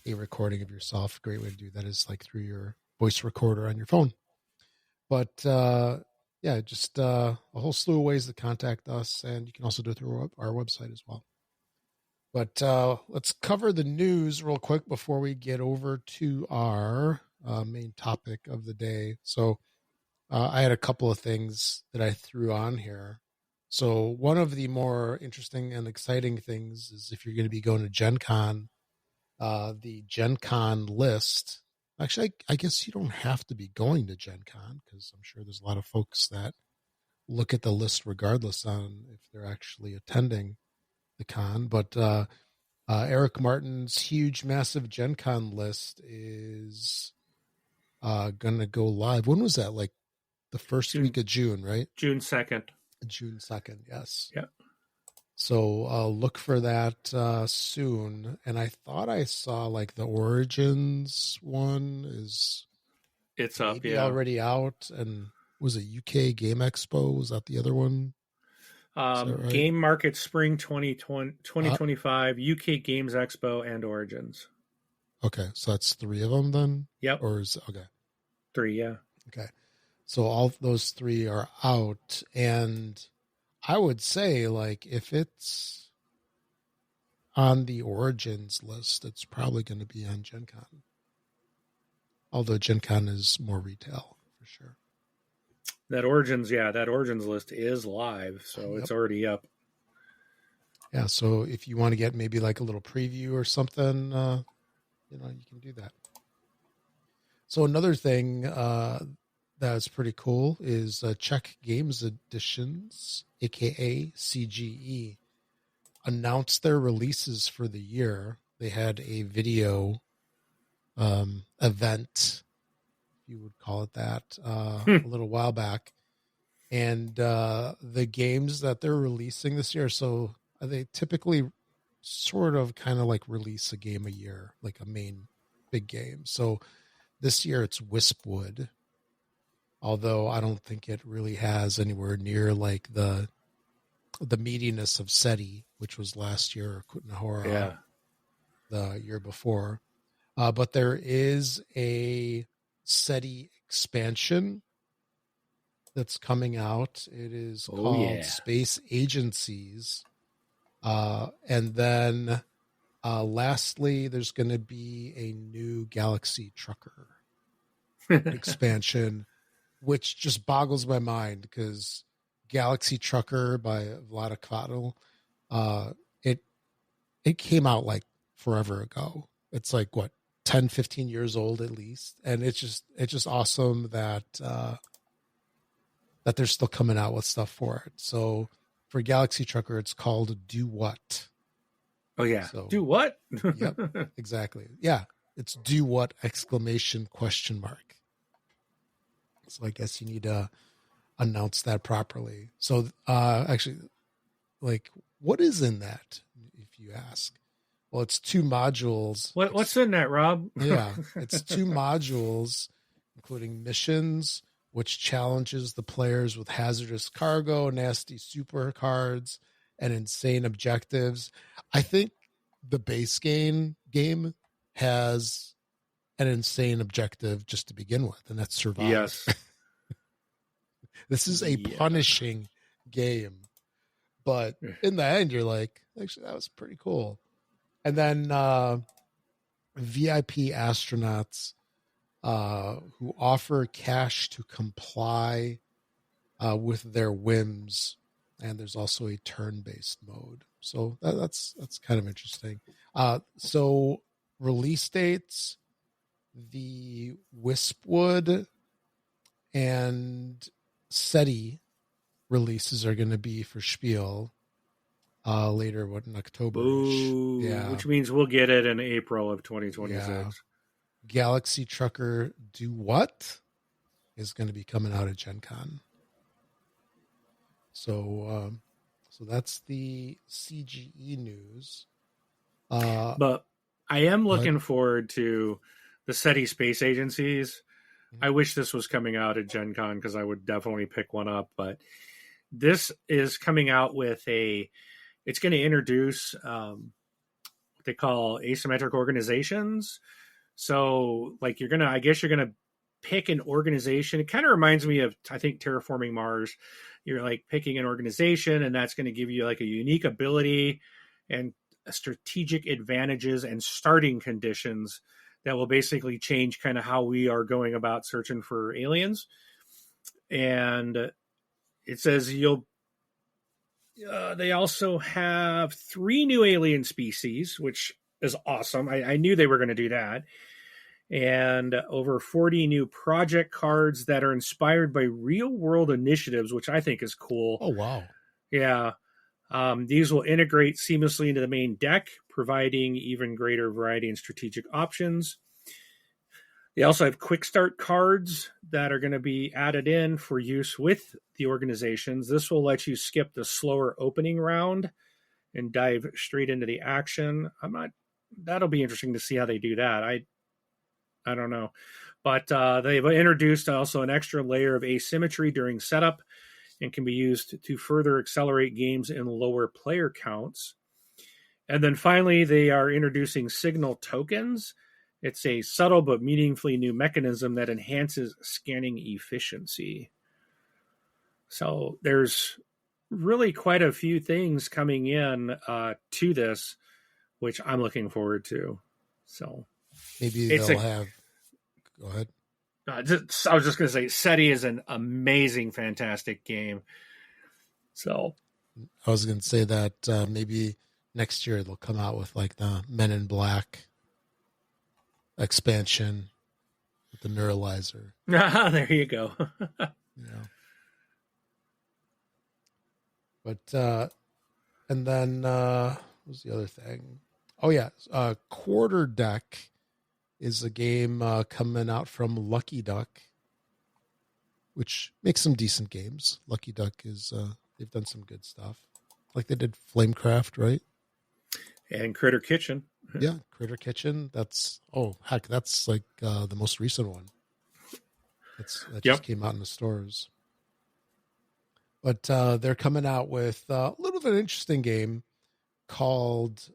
Speaker 1: a recording of yourself. A great way to do that is like through your voice recorder on your phone. But yeah, just a whole slew of ways to contact us, and you can also do it through our website as well. But let's cover the news real quick before we get over to our main topic of the day. So I had a couple of things that I threw on here. So one of the more interesting and exciting things is if you're going to be going to Gen Con, the Gen Con list. Actually, I guess you don't have to be going to Gen Con because I'm sure there's a lot of folks that look at the list regardless on if they're actually attending the con. But Eric Martin's huge, massive Gen Con list is going to go live. When was that? Like the first week of June, right?
Speaker 2: June 2nd.
Speaker 1: June 2nd, yes.
Speaker 2: Yeah.
Speaker 1: So look for that soon. And I thought I saw like the Origins one is
Speaker 2: it's up,
Speaker 1: maybe
Speaker 2: yeah,
Speaker 1: already out. And was it UK Game Expo? Was that the other one?
Speaker 2: Right? Game Market Spring 2025, UK Games Expo, and Origins.
Speaker 1: Okay, so that's 3 of them then?
Speaker 2: Yep.
Speaker 1: Or is okay.
Speaker 2: 3, yeah.
Speaker 1: Okay. So all those 3 are out, and I would say like if it's on the Origins list, it's probably going to be on Gen Con. Although Gen Con is more retail for sure.
Speaker 2: That Origins list is live, so It's already up.
Speaker 1: Yeah, so if you want to get maybe like a little preview or something, you can do that. So another thing that's pretty cool is Czech Games Editions, aka CGE, announced their releases for the year. They had a video event, if you would call it that, a little while back. And the games that they're releasing this year, so they typically sort of kind of like release a game a year, like a main big game. So this year it's Wispwood, although I don't think it really has anywhere near like the meatiness of SETI, which was last year, or Kutnahora the year before. But there is a SETI expansion that's coming out. It is called Space Agencies. And then lastly, there's going to be a new Galaxy Trucker expansion, which just boggles my mind because Galaxy Trucker by Vlada Kvatel, it came out like forever ago. It's like what, 10, 15 years old at least. And it's just awesome that they're still coming out with stuff for it. So for Galaxy Trucker, it's called Do What?
Speaker 2: Oh yeah. So, do what?
Speaker 1: Yep, exactly. Yeah. It's Do What ! So I guess you need to announce that properly. So actually, like, what is in that, if you ask? Well, it's 2 modules.
Speaker 2: What's in that, Rob?
Speaker 1: Yeah, it's 2 modules, including missions, which challenges the players with hazardous cargo, nasty super cards, and insane objectives. I think the base game has an insane objective just to begin with, and that's survive.
Speaker 2: Yes.
Speaker 1: This is a punishing game. But in the end, you're like, actually, that was pretty cool. And then VIP astronauts who offer cash to comply with their whims. And there's also a turn-based mode. So that's kind of interesting. So release dates, the Wispwood and SETI releases are going to be for Spiel later, in October.
Speaker 2: Yeah. Which means we'll get it in April of 2026.
Speaker 1: Yeah. Galaxy Trucker Do What is going to be coming out at Gen Con. So that's the CGE news.
Speaker 2: But I am looking forward to the SETI space agencies. I wish this was coming out at Gen Con because I would definitely pick one up. But this is coming out with it's going to introduce what they call asymmetric organizations. So like I guess you're going to pick an organization. It kind of reminds me of, I think, Terraforming Mars. You're like picking an organization, and that's going to give you like a unique ability and strategic advantages and starting conditions that will basically change kind of how we are going about searching for aliens. And it says they also have 3 new alien species, which is awesome. I knew they were going to do that. And over 40 new project cards that are inspired by real world initiatives, which I think is cool.
Speaker 1: Oh, wow.
Speaker 2: Yeah. These will integrate seamlessly into the main deck, providing even greater variety and strategic options. They also have quick start cards that are going to be added in for use with the organizations. This will let you skip the slower opening round and dive straight into the action. That'll be interesting to see how they do that. I don't know. But they've introduced also an extra layer of asymmetry during setup and can be used to further accelerate games in lower player counts. And then finally, they are introducing signal tokens. It's a subtle but meaningfully new mechanism that enhances scanning efficiency. So there's really quite a few things coming in to this, which I'm looking forward to. So
Speaker 1: maybe they'll have. Go ahead.
Speaker 2: I was just going to say, SETI is an amazing, fantastic game. So
Speaker 1: I was going to say that maybe next year they'll come out with like the Men in Black expansion with the Neuralizer.
Speaker 2: There you go.
Speaker 1: Yeah. But and then what was the other thing? Oh yeah, Quarter Deck is a game coming out from Lucky Duck, which makes some decent games. Lucky Duck is they've done some good stuff, like they did Flamecraft, right?
Speaker 2: And Critter Kitchen.
Speaker 1: Yeah, Critter Kitchen. That's like the most recent one. That just came out in the stores. But they're coming out with a little bit of an interesting game called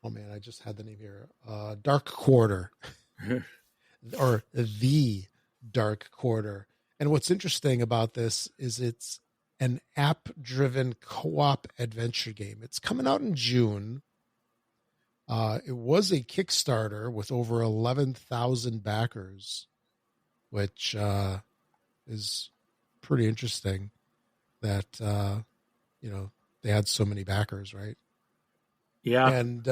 Speaker 1: oh man, I just had the name here. Dark Quarter. Or The Dark Quarter. And what's interesting about this is it's an app-driven co-op adventure game. It's coming out in June. It was a Kickstarter with over 11,000 backers, which is pretty interesting that, they had so many backers, right?
Speaker 2: Yeah.
Speaker 1: And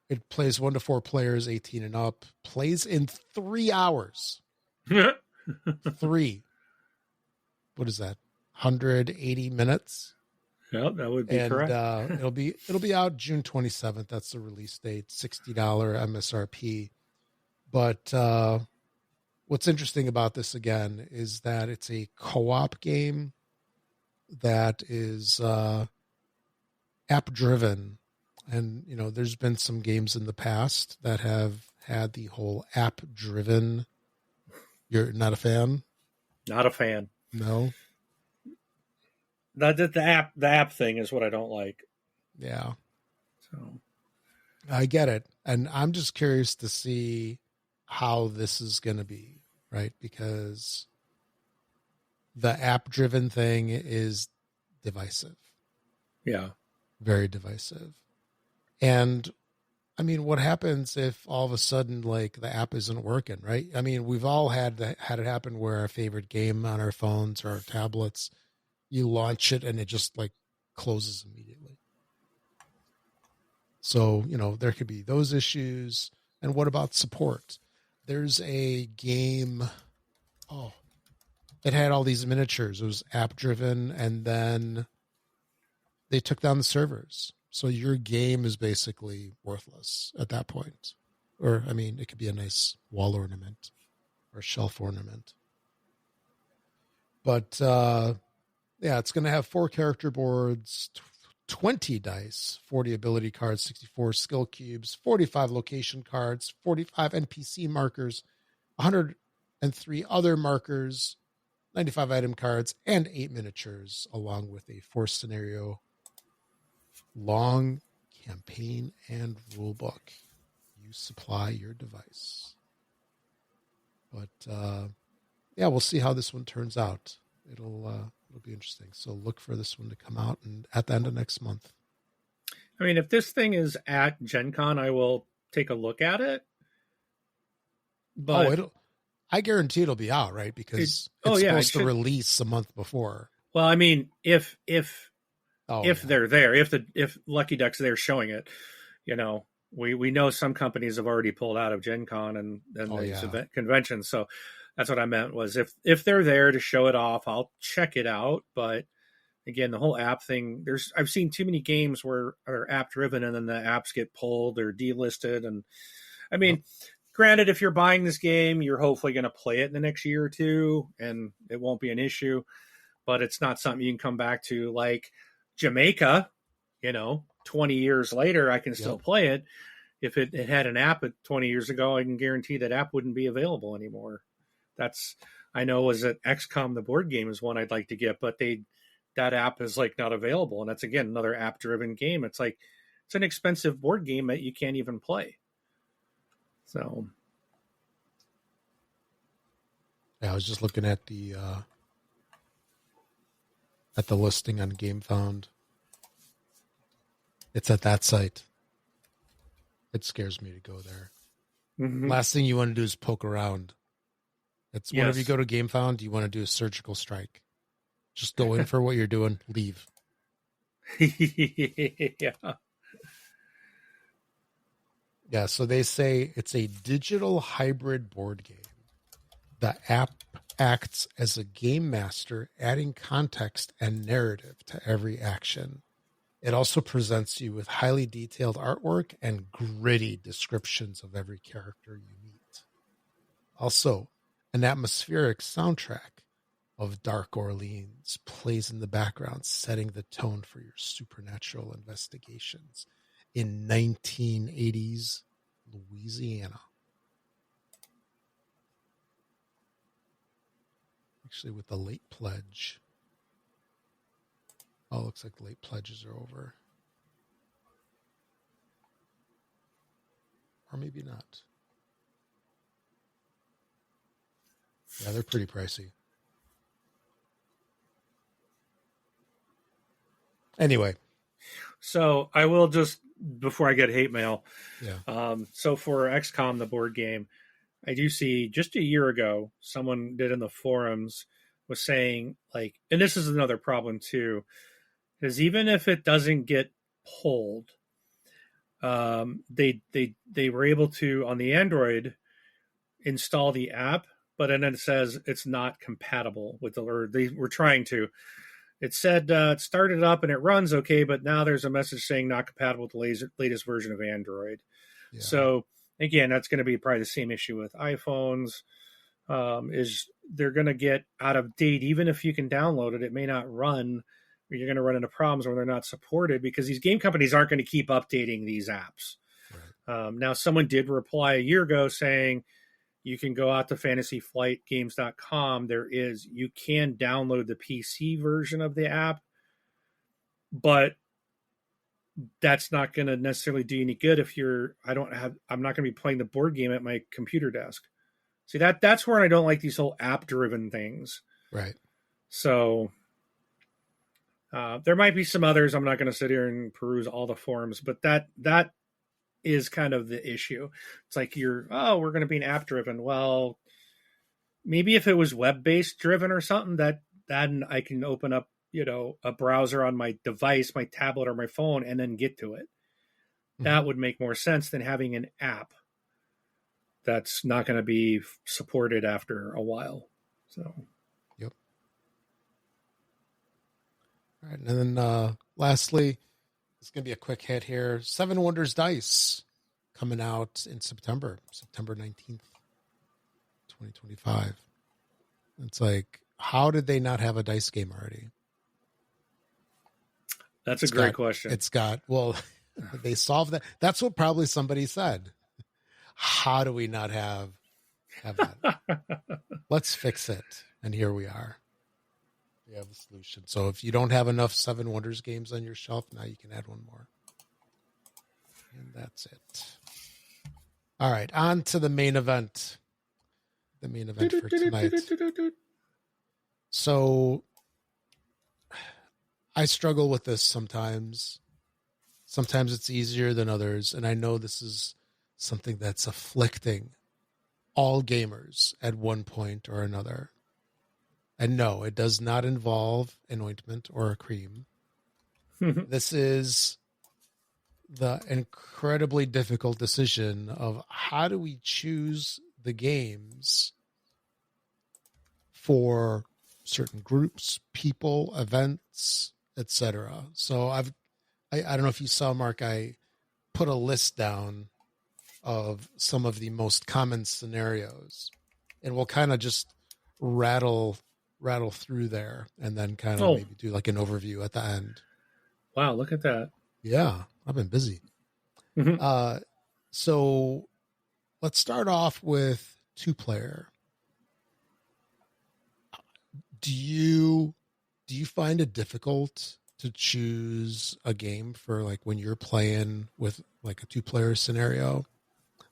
Speaker 1: it plays 1 to 4 players, 18 and up, plays in 3 hours. 3. What is that? 180 minutes?
Speaker 2: Yeah, that would be correct.
Speaker 1: It'll be out June 27th. That's the release date, $60 MSRP. But what's interesting about this again is that it's a co-op game that is app driven. And, there's been some games in the past that have had the whole app driven. You're not a fan?
Speaker 2: Not a fan.
Speaker 1: No.
Speaker 2: The app thing is what I don't like.
Speaker 1: Yeah.
Speaker 2: So
Speaker 1: I get it. And I'm just curious to see how this is going to be, right? Because the app driven thing is divisive.
Speaker 2: Yeah.
Speaker 1: Very divisive. And I mean, what happens if all of a sudden, like, the app isn't working, right? I mean, we've all had it happen where our favorite game on our phones or our tablets, you launch it and it just like closes immediately. So, there could be those issues. And what about support? There's a game. Oh, it had all these miniatures. It was app driven, and then they took down the servers. So your game is basically worthless at that point. Or, I mean, it could be a nice wall ornament or shelf ornament. But yeah, it's going to have 4 character boards, 20 dice, 40 ability cards, 64 skill cubes, 45 location cards, 45 NPC markers, 103 other markers, 95 item cards, and 8 miniatures, along with a 4-scenario long campaign and rule book. You supply your device. But yeah, we'll see how this one turns out. It'll be interesting. So look for this one to come out and at the end of next month.
Speaker 2: I mean, if this thing is at Gen Con, I will take a look at it. But
Speaker 1: I guarantee it'll be out, right? Because it's supposed to release a month before.
Speaker 2: Well, I mean, if they're there, if Lucky Duck's there showing it, we know some companies have already pulled out of Gen Con and these event conventions. So that's what I meant was if they're there to show it off, I'll check it out. But again, the whole app thing, I've seen too many games where are app driven and then the apps get pulled or delisted. And I mean, granted, if you're buying this game, you're hopefully going to play it in the next year or two and it won't be an issue, but it's not something you can come back to like Jamaica, 20 years later, I can still play it. If it had an app 20 years ago, I can guarantee that app wouldn't be available anymore. I know was that XCOM, the board game, is one I'd like to get, but that app is like not available. And that's, again, another app driven game. It's like, it's an expensive board game that you can't even play. So.
Speaker 1: Yeah, I was just looking at the listing on GameFound. It's at that site. It scares me to go there. Mm-hmm. Last thing you want to do is poke around. It's whenever you go to GameFound, you want to do a surgical strike. Just go in for what you're doing, leave.
Speaker 2: Yeah.
Speaker 1: Yeah, so they say it's a digital hybrid board game. The app acts as a game master, adding context and narrative to every action. It also presents you with highly detailed artwork and gritty descriptions of every character you meet. Also, an atmospheric soundtrack of Dark Orleans plays in the background, setting the tone for your supernatural investigations in 1980s Louisiana. Actually, with the late pledge. Oh, looks like the late pledges are over. Or maybe not. Yeah, they're pretty pricey. Anyway.
Speaker 2: So I will just, before I get hate mail.
Speaker 1: Yeah.
Speaker 2: So for XCOM, the board game, I do see just a year ago, someone did in the forums was saying like, and this is another problem too, is even if it doesn't get pulled, they were able to on the Android install the app, but then it says it's not compatible with or they were trying to. It said it started up and it runs okay, but now there's a message saying not compatible with the latest version of Android. Yeah. So again, that's going to be probably the same issue with iPhones. Is they're going to get out of date, even if you can download it, it may not run. Or you're going to run into problems where they're not supported because these game companies aren't going to keep updating these apps. Right. Now, someone did reply a year ago saying you can go out to fantasyflightgames.com. You can download the PC version of the app, but that's not going to necessarily do you any good if I'm not going to be playing the board game at my computer desk. See, that's where I don't like these whole app driven things.
Speaker 1: Right.
Speaker 2: So there might be some others. I'm not going to sit here and peruse all the forums, but that is kind of the issue. It's like we're going to be an app driven. Well, maybe if it was web based driven or something, that then I can open up, a browser on my device, my tablet or my phone, and then get to it. That would make more sense than having an app that's not going to be supported after a while. So,
Speaker 1: yep. All right, and then lastly, it's going to be a quick hit here. 7 Wonders Dice coming out in September 19th, 2025. It's like, how did they not have a dice game already?
Speaker 2: That's a great question.
Speaker 1: They solved that. That's what probably somebody said. How do we not have that? Let's fix it. And here we are. We have a solution. So if you don't have enough 7 Wonders games on your shelf, now you can add one more. And that's it. All right, on to the main event. The main event for tonight. So I struggle with this sometimes. Sometimes it's easier than others. And I know this is something that's afflicting all gamers at one point or another. And no, it does not involve an ointment or a cream. This is the incredibly difficult decision of how do we choose the games for certain groups, people, events, etc. So I don't know if you saw, Mark, I put a list down of some of the most common scenarios, and we'll kind of just rattle through there and then kind of maybe do like an overview at the end.
Speaker 2: Wow, look at that.
Speaker 1: Yeah, I've been busy. So let's start off with 2-player. Do you find it difficult to choose a game for like when you're playing with like a 2-player scenario?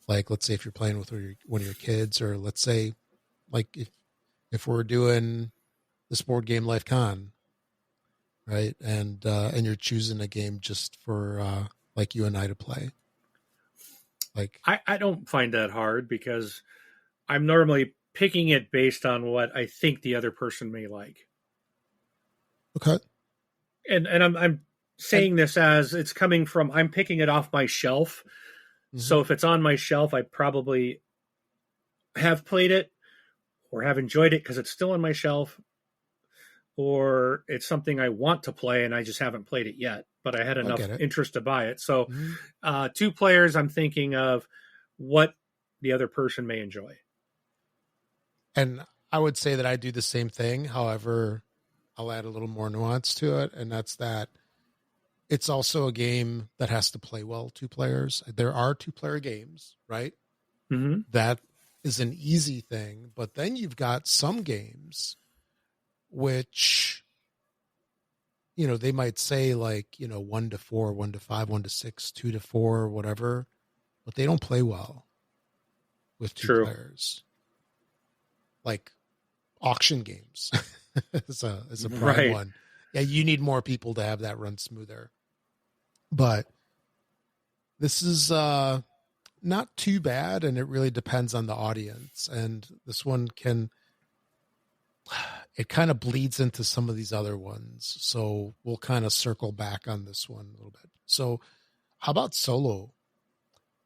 Speaker 1: Like, let's say if you're playing with one of your kids, or let's say like if we're doing this board game Life Con, right? And you're choosing a game just for like you and I to play. Like,
Speaker 2: I don't find that hard because I'm normally picking it based on what I think the other person may like.
Speaker 1: Okay.
Speaker 2: And I'm saying this as it's coming from, I'm picking it off my shelf. Mm-hmm. So if it's on my shelf, I probably have played it or have enjoyed it because it's still on my shelf, or it's something I want to play and I just haven't played it yet, but I had enough interest to buy it. So 2 players, I'm thinking of what the other person may enjoy.
Speaker 1: And I would say that I do the same thing. However, I'll add a little more nuance to it. And that's that it's also a game that has to play well 2 players. There are 2-player games, right?
Speaker 2: Mm-hmm.
Speaker 1: That is an easy thing. But then you've got some games which, they might say like, 1 to 4, 1 to 5, 1 to 6, 2 to 4, whatever, but they don't play well with 2 players. Like auction games is a prime one. Yeah, you need more people to have that run smoother. But this is not too bad, and it really depends on the audience. And this one it kind of bleeds into some of these other ones. So we'll kind of circle back on this one a little bit. So how about solo?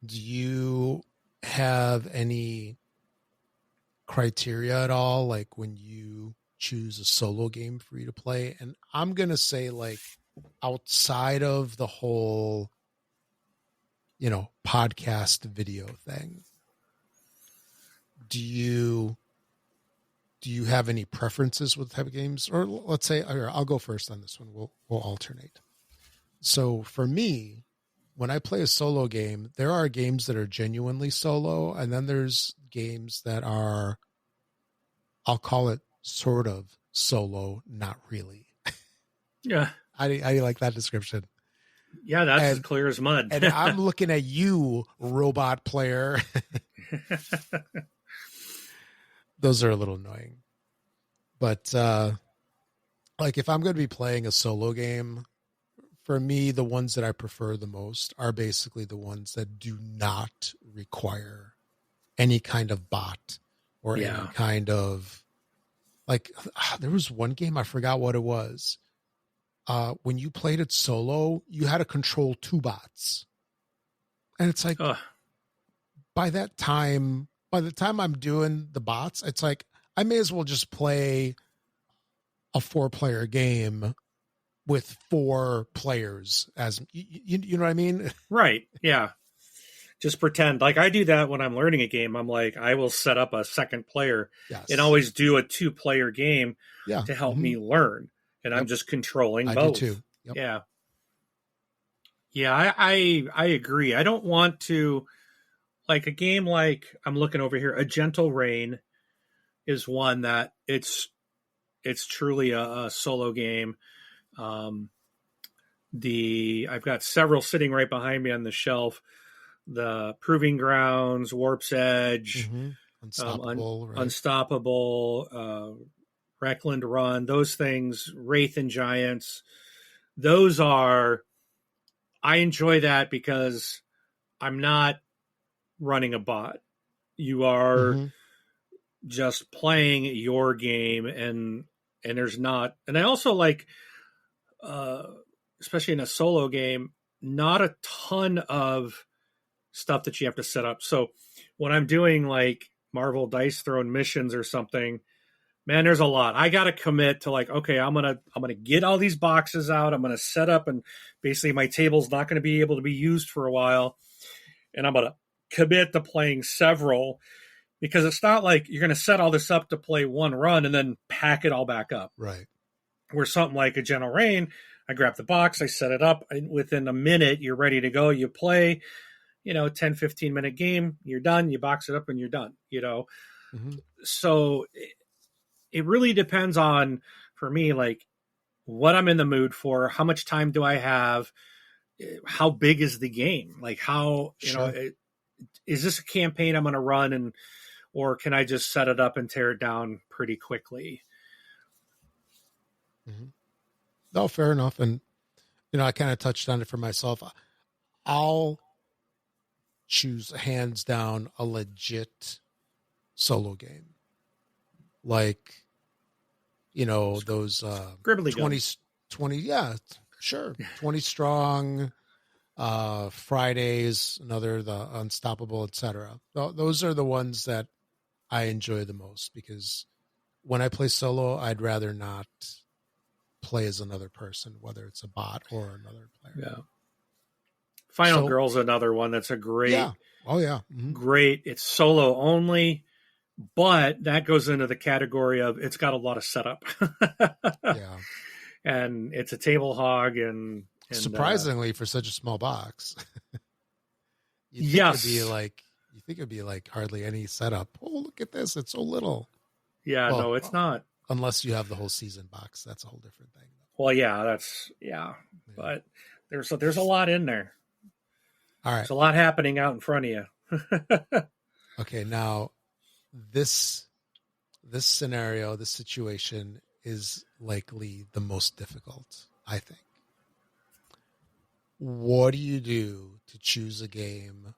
Speaker 1: Do you have any criteria at all, like when you choose a solo game for you to play? And I'm going to say, like, outside of the whole, podcast video thing, do you have any preferences with type of games? Or let's say, I'll go first on this one. We'll alternate. So for me, when I play a solo game, there are games that are genuinely solo, and then there's games that are, I'll call it sort of solo, not really.
Speaker 2: Yeah.
Speaker 1: I like that description.
Speaker 2: Yeah, that's as clear as mud.
Speaker 1: And I'm looking at you, robot player. Those are a little annoying. But like if I'm going to be playing a solo game, for me, the ones that I prefer the most are basically the ones that do not require any kind of bot or any kind of, like, there was one game, I forgot what it was. When you played it solo, you had to control 2 bots. And it's like, by the time I'm doing the bots, it's like, I may as well just play a 4-player game with 4 players, as you know what I mean?
Speaker 2: Right. Yeah. Just pretend. Like, I do that when I'm learning a game. I'm like, I will set up a second player and always do a 2-player game to help me learn. And I'm just controlling both.
Speaker 1: I do too. Yep.
Speaker 2: Yeah. Yeah, I agree. I don't want to, like, a game like, I'm looking over here, A Gentle Rain is one that it's truly a solo game. I've got several sitting right behind me on the shelf. The Proving Grounds, Warp's Edge, Unstoppable, Reckland Run, those things, Wraith and Giants. Those are, I enjoy that because I'm not running a bot. You are just playing your game, and there's not, and I also like, especially in a solo game, not a ton of stuff that you have to set up. So when I'm doing like Marvel Dice Throne missions or something, man, there's a lot. I got to commit to, like, okay, I'm going to get all these boxes out. I'm going to set up, and basically my table's not going to be able to be used for a while. And I'm going to commit to playing several, because it's not like you're going to set all this up to play one run and then pack it all back up.
Speaker 1: Right.
Speaker 2: Where something like A Gentle Rain, I grab the box, I set it up, and within a minute, you're ready to go. You play, 10, 15 minute game, you're done, you box it up and you're done, So it really depends on, for me, like, what I'm in the mood for, how much time do I have, how big is the game? Like, how, is this a campaign I'm going to run, or can I just set it up and tear it down pretty quickly?
Speaker 1: No, fair enough. And, I kind of touched on it for myself. I'll choose hands down a legit solo game. Like, those
Speaker 2: Gribbly
Speaker 1: 20, yeah, sure. 20 strong, Fridays, the Unstoppable, etc. Those are the ones that I enjoy the most, because when I play solo, I'd rather not play as another person, whether it's a bot or another player.
Speaker 2: Yeah. Final Girl's another one that's a great, great. It's solo only, but that goes into the category of, it's got a lot of setup. And it's a table hog, and
Speaker 1: surprisingly for such a small box. you think it'd be like hardly any setup. Oh, look at this, it's so little.
Speaker 2: Yeah, well, no, it's not.
Speaker 1: Unless you have the whole season box, that's a whole different thing.
Speaker 2: Well, but there's a lot in there.
Speaker 1: All right.
Speaker 2: There's a lot happening out in front of you.
Speaker 1: Okay, now this scenario, this situation is likely the most difficult, I think. What do you do to choose a game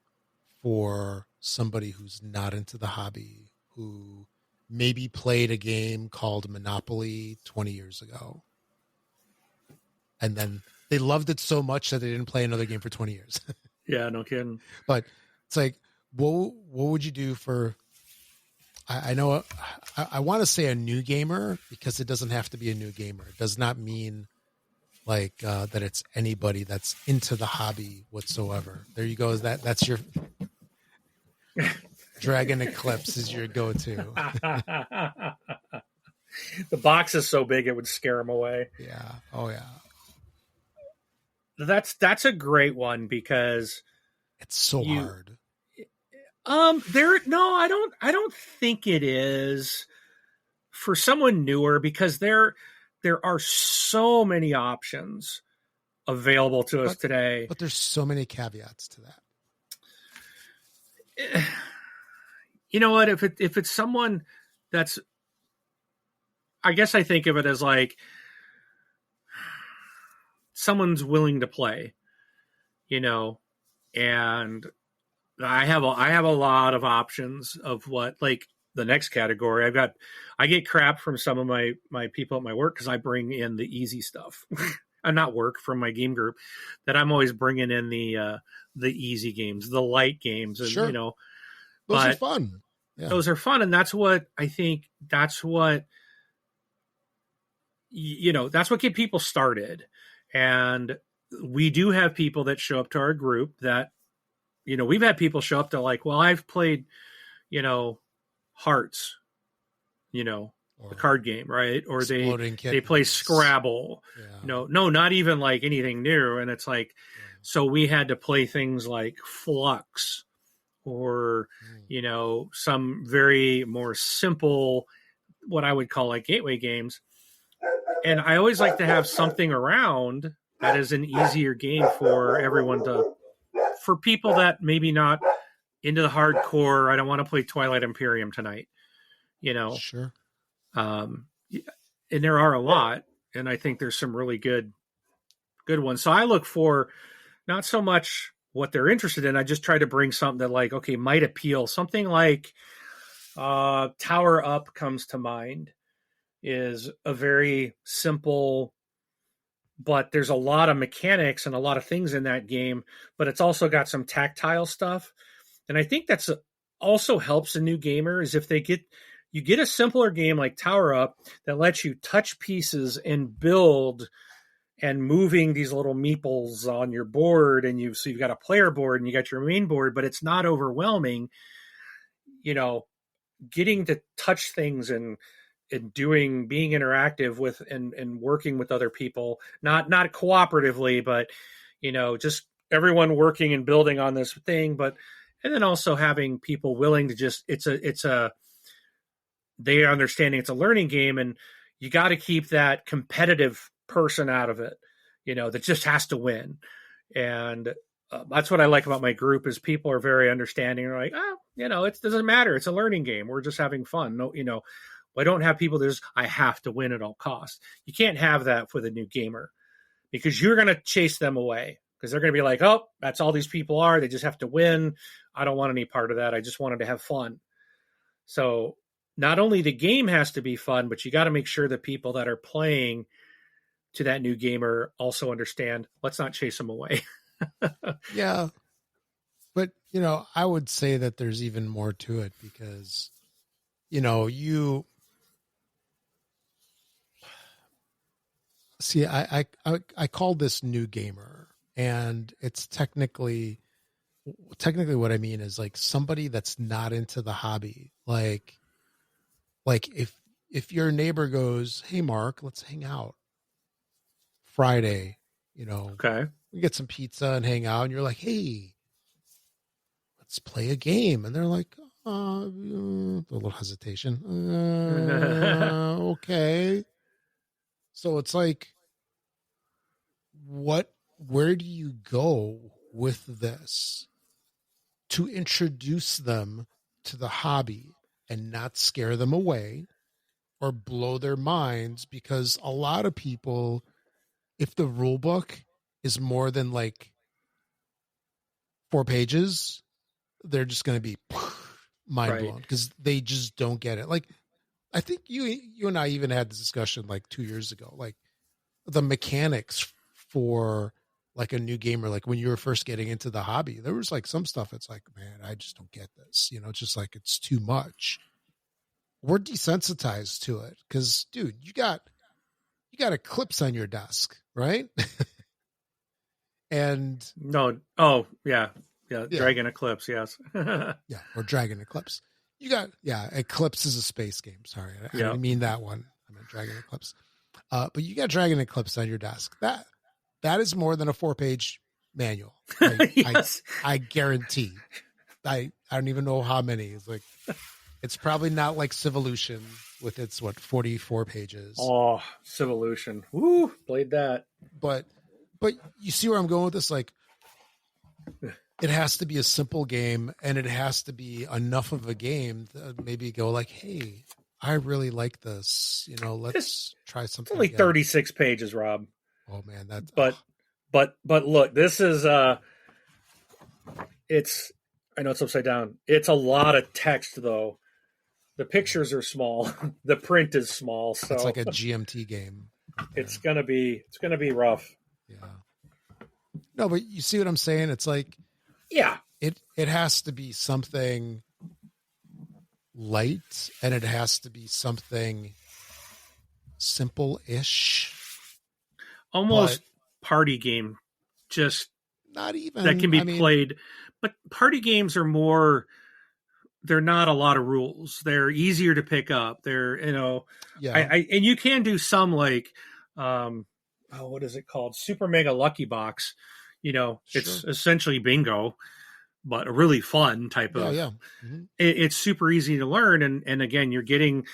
Speaker 1: for somebody who's not into the hobby, who maybe played a game called Monopoly 20 years ago, and then they loved it so much that they didn't play another game for 20 years?
Speaker 2: Yeah, no kidding.
Speaker 1: But it's like, what would you do for, I know, I want to say a new gamer, because it doesn't have to be a new gamer. It does not mean like that it's anybody that's into the hobby whatsoever. There you go. That's your Dragon Eclipse is your go-to.
Speaker 2: The box is so big it would scare them away.
Speaker 1: Yeah. Oh yeah.
Speaker 2: That's a great one, because
Speaker 1: it's so hard.
Speaker 2: I don't think it is for someone newer, because there are so many options available to us today.
Speaker 1: But there's so many caveats to that.
Speaker 2: You know what? If it's someone that's, I guess I think of it as like, someone's willing to play, and I have a lot of options of what, like, the next category. I get crap from some of my people at my work because I bring in the easy stuff. And not work, from my game group, that I'm always bringing in the easy games, the light games, and
Speaker 1: Sure. Those are fun.
Speaker 2: Yeah. Those are fun, and that's what I think. That's what that's what get people started. And we do have people that show up to our group that, we've had people show up to, like, well, I've played, Hearts, the card game, right? Or they play Scrabble. Yeah. No, not even like anything new. And it's like, so we had to play things like Flux, or, some very more simple, what I would call like gateway games. And I always like to have something around that is an easier game for everyone for people that maybe not into the hardcore. I don't want to play Twilight Imperium tonight,
Speaker 1: Sure.
Speaker 2: And there are a lot, and I think there's some really good ones. So I look for not so much what they're interested in. I just try to bring something that, like, okay, might appeal. Something like Tower Up comes to mind. Is a very simple, but there's a lot of mechanics and a lot of things in that game, but it's also got some tactile stuff. And I think that's also helps a new gamer, is if you get a simpler game like Tower Up that lets you touch pieces and build and moving these little meeples on your board, and so you've got a player board and you got your main board, but it's not overwhelming, getting to touch things and being interactive with and working with other people, not cooperatively, but just everyone working and building on this thing, and then also having people willing to just they understanding it's a learning game, and you got to keep that competitive person out of it, that just has to win. And that's what I like about my group, is people are very understanding. They're like, it doesn't matter. It's a learning game. We're just having fun. No, I don't have people I have to win at all costs. You can't have that with a new gamer, because you're going to chase them away, because they're going to be like, oh, that's all these people are. They just have to win. I don't want any part of that. I just wanted to have fun. So not only the game has to be fun, but you got to make sure that people that are playing to that new gamer also understand, let's not chase them away.
Speaker 1: Yeah. But, I would say that there's even more to it, because, see, I call this new gamer, and it's technically what I mean is, like, somebody that's not into the hobby. Like if your neighbor goes, hey, Mark, let's hang out Friday,
Speaker 2: okay,
Speaker 1: we get some pizza and hang out, and you're like, hey, let's play a game. And they're like, a little hesitation. Okay. So it's like, where do you go with this to introduce them to the hobby and not scare them away or blow their minds? Because a lot of people, if the rule book is more than like 4 pages, they're just going to be mind blown, because they just don't get it. Like, I think you and I even had this discussion like 2 years ago, like the mechanics for like a new gamer, like when you were first getting into the hobby, there was like some stuff. It's like, man, I just don't get this, it's just like, it's too much. We're desensitized to it. 'Cause dude, you got Eclipse on your desk, right? And
Speaker 2: no. Oh yeah. Dragon Eclipse. Yes.
Speaker 1: Yeah. Or Dragon Eclipse. You got, Eclipse is a space game. Sorry. I didn't mean that one. I meant Dragon Eclipse. But you got Dragon Eclipse on your desk. That is more than a 4-page manual.
Speaker 2: Yes.
Speaker 1: I guarantee. I don't even know how many. It's like, it's probably not like Civolution with its 44 pages.
Speaker 2: Oh, Civolution. Woo, played that.
Speaker 1: But you see where I'm going with this? Like, it has to be a simple game, and it has to be enough of a game that maybe go like, hey, I really like this. Let's try something.
Speaker 2: It's only 36 pages, Rob.
Speaker 1: Oh man, that's
Speaker 2: But look, this is it's I know it's upside down. It's a lot of text though. The pictures are small. The print is small,
Speaker 1: it's
Speaker 2: so
Speaker 1: like a GMT game right there.
Speaker 2: it's gonna be rough.
Speaker 1: Yeah. No, but you see what I'm saying? It's like
Speaker 2: Yeah.
Speaker 1: it has to be something light, and it has to be something simple-ish,
Speaker 2: Almost party game. Just
Speaker 1: not even
Speaker 2: that can be played. But party games are more, they're not a lot of rules. They're easier to pick up. They're,
Speaker 1: yeah.
Speaker 2: And you can do some like, what is it called? Super Mega Lucky Box. It's essentially bingo, but a really fun type of.
Speaker 1: Yeah. Mm-hmm.
Speaker 2: It's super easy to learn, and again, you're getting,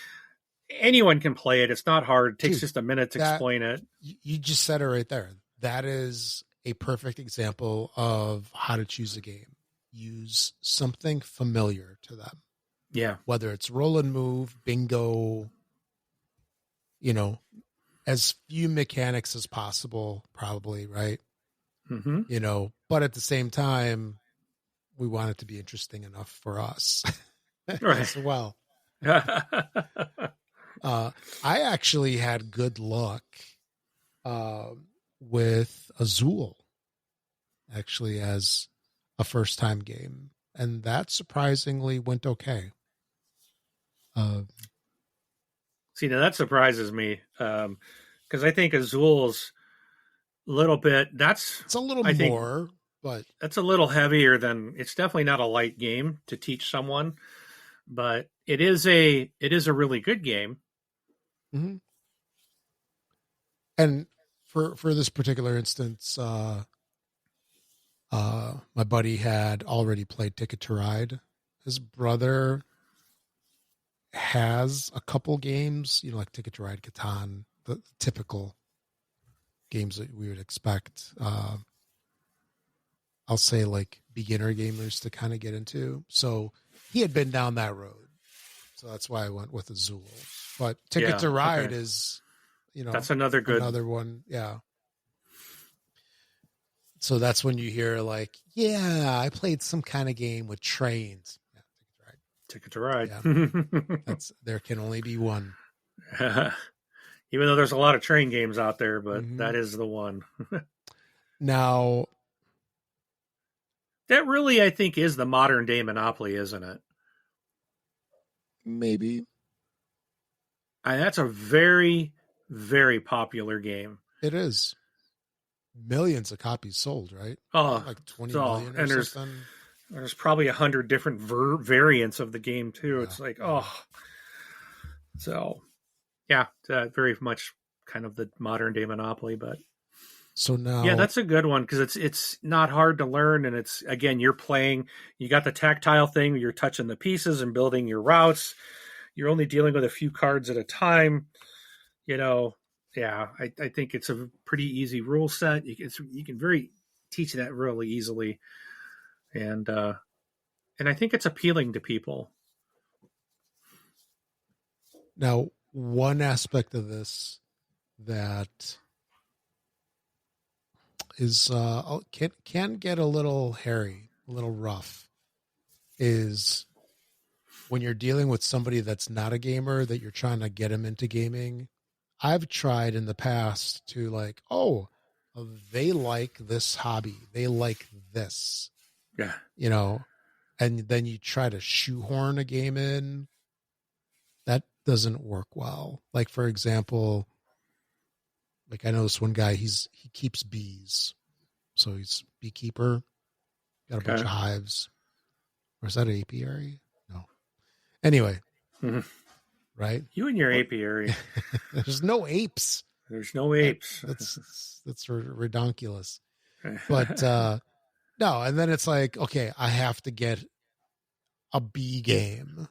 Speaker 2: anyone can play it. It's not hard. It takes just a minute to explain it.
Speaker 1: You just said it right there. That is a perfect example of how to choose a game. Use something familiar to them.
Speaker 2: Yeah.
Speaker 1: Whether it's roll and move, bingo, as few mechanics as possible, probably, right?
Speaker 2: Mm-hmm.
Speaker 1: But at the same time, we want it to be interesting enough for us as well. I actually had good luck with Azul, actually, as a first-time game, and that surprisingly went okay.
Speaker 2: See, now that surprises me, because I think Azul's a little bit. It's
Speaker 1: a little more, but
Speaker 2: that's a little heavier than. It's definitely not a light game to teach someone, but it is a really good game.
Speaker 1: Mm-hmm. And for this particular instance, my buddy had already played Ticket to Ride. His brother has a couple games, like Ticket to Ride, Catan, the typical games that we would expect. I'll say like beginner gamers to kind of get into. So he had been down that road. So that's why I went with Azul. But Ticket to Ride is,
Speaker 2: that's another
Speaker 1: one. Yeah. So that's when you hear like, yeah, I played some kind of game with trains. Yeah,
Speaker 2: Ticket to Ride.
Speaker 1: Yeah. There can only be one.
Speaker 2: Even though there's a lot of train games out there, but that is the one.
Speaker 1: Now,
Speaker 2: that really, I think, is the modern day Monopoly, isn't it?
Speaker 1: Maybe.
Speaker 2: That's a very, very popular game.
Speaker 1: It is. Millions of copies sold, right?
Speaker 2: Oh,
Speaker 1: like 20 million or
Speaker 2: and
Speaker 1: something.
Speaker 2: There's probably 100 different variants of the game too. Yeah. It's like, so yeah, very much kind of the modern day Monopoly. But
Speaker 1: so now,
Speaker 2: yeah, that's a good one because it's not hard to learn, and it's, again, you're playing. You got the tactile thing. You're touching the pieces and building your routes. You're only dealing with a few cards at a time. Yeah, I think it's a pretty easy rule set. You can very teach that really easily, and I think it's appealing to people.
Speaker 1: Now, one aspect of this that is can get a little hairy, a little rough, is when you're dealing with somebody that's not a gamer, that you're trying to get them into gaming. I've tried in the past to like, they like this hobby. They like this.
Speaker 2: Yeah.
Speaker 1: And then you try to shoehorn a game in. That doesn't work well. Like, for example, like I know this one guy, he keeps bees. So he's beekeeper, got a bunch of hives. Or is that an apiary? No. Anyway. Mm-hmm. Right?
Speaker 2: You and your apiary.
Speaker 1: There's no apes.
Speaker 2: There's no apes.
Speaker 1: That's redonkulous. But no, and then it's like, okay, I have to get a bee game.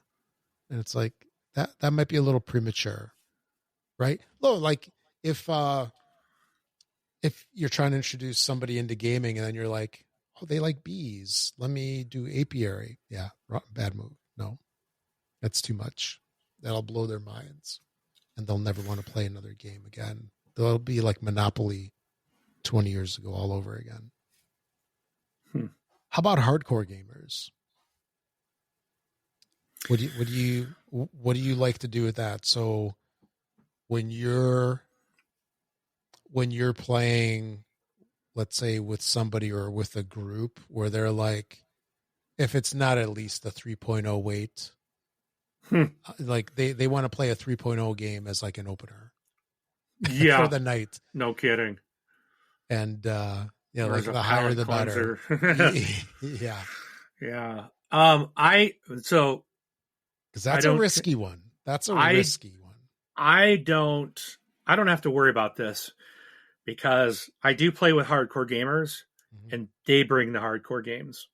Speaker 1: And it's like that might be a little premature. Right? No, like if you're trying to introduce somebody into gaming and then you're like, oh, they like bees. Let me do apiary. Yeah, bad move. No. That's too much. That'll blow their minds, and they'll never want to play another game again. They'll be like Monopoly 20 years ago all over again.
Speaker 2: Hmm.
Speaker 1: How about hardcore gamers? What do you like to do with that? So when you're playing, let's say with somebody or with a group where they're like, if it's not at least a 3.0 weight, like they want to play a 3.0 game as like an opener
Speaker 2: Yeah.
Speaker 1: for the night.
Speaker 2: No kidding.
Speaker 1: And you know,
Speaker 2: Or
Speaker 1: like
Speaker 2: as a
Speaker 1: the higher
Speaker 2: palate
Speaker 1: the better.
Speaker 2: cleanser.
Speaker 1: Yeah.
Speaker 2: Yeah. So
Speaker 1: Because that's
Speaker 2: I
Speaker 1: a
Speaker 2: don't
Speaker 1: risky one. That's a
Speaker 2: I
Speaker 1: risky one.
Speaker 2: I don't have to worry about this because I do play with hardcore gamers and they bring the hardcore games.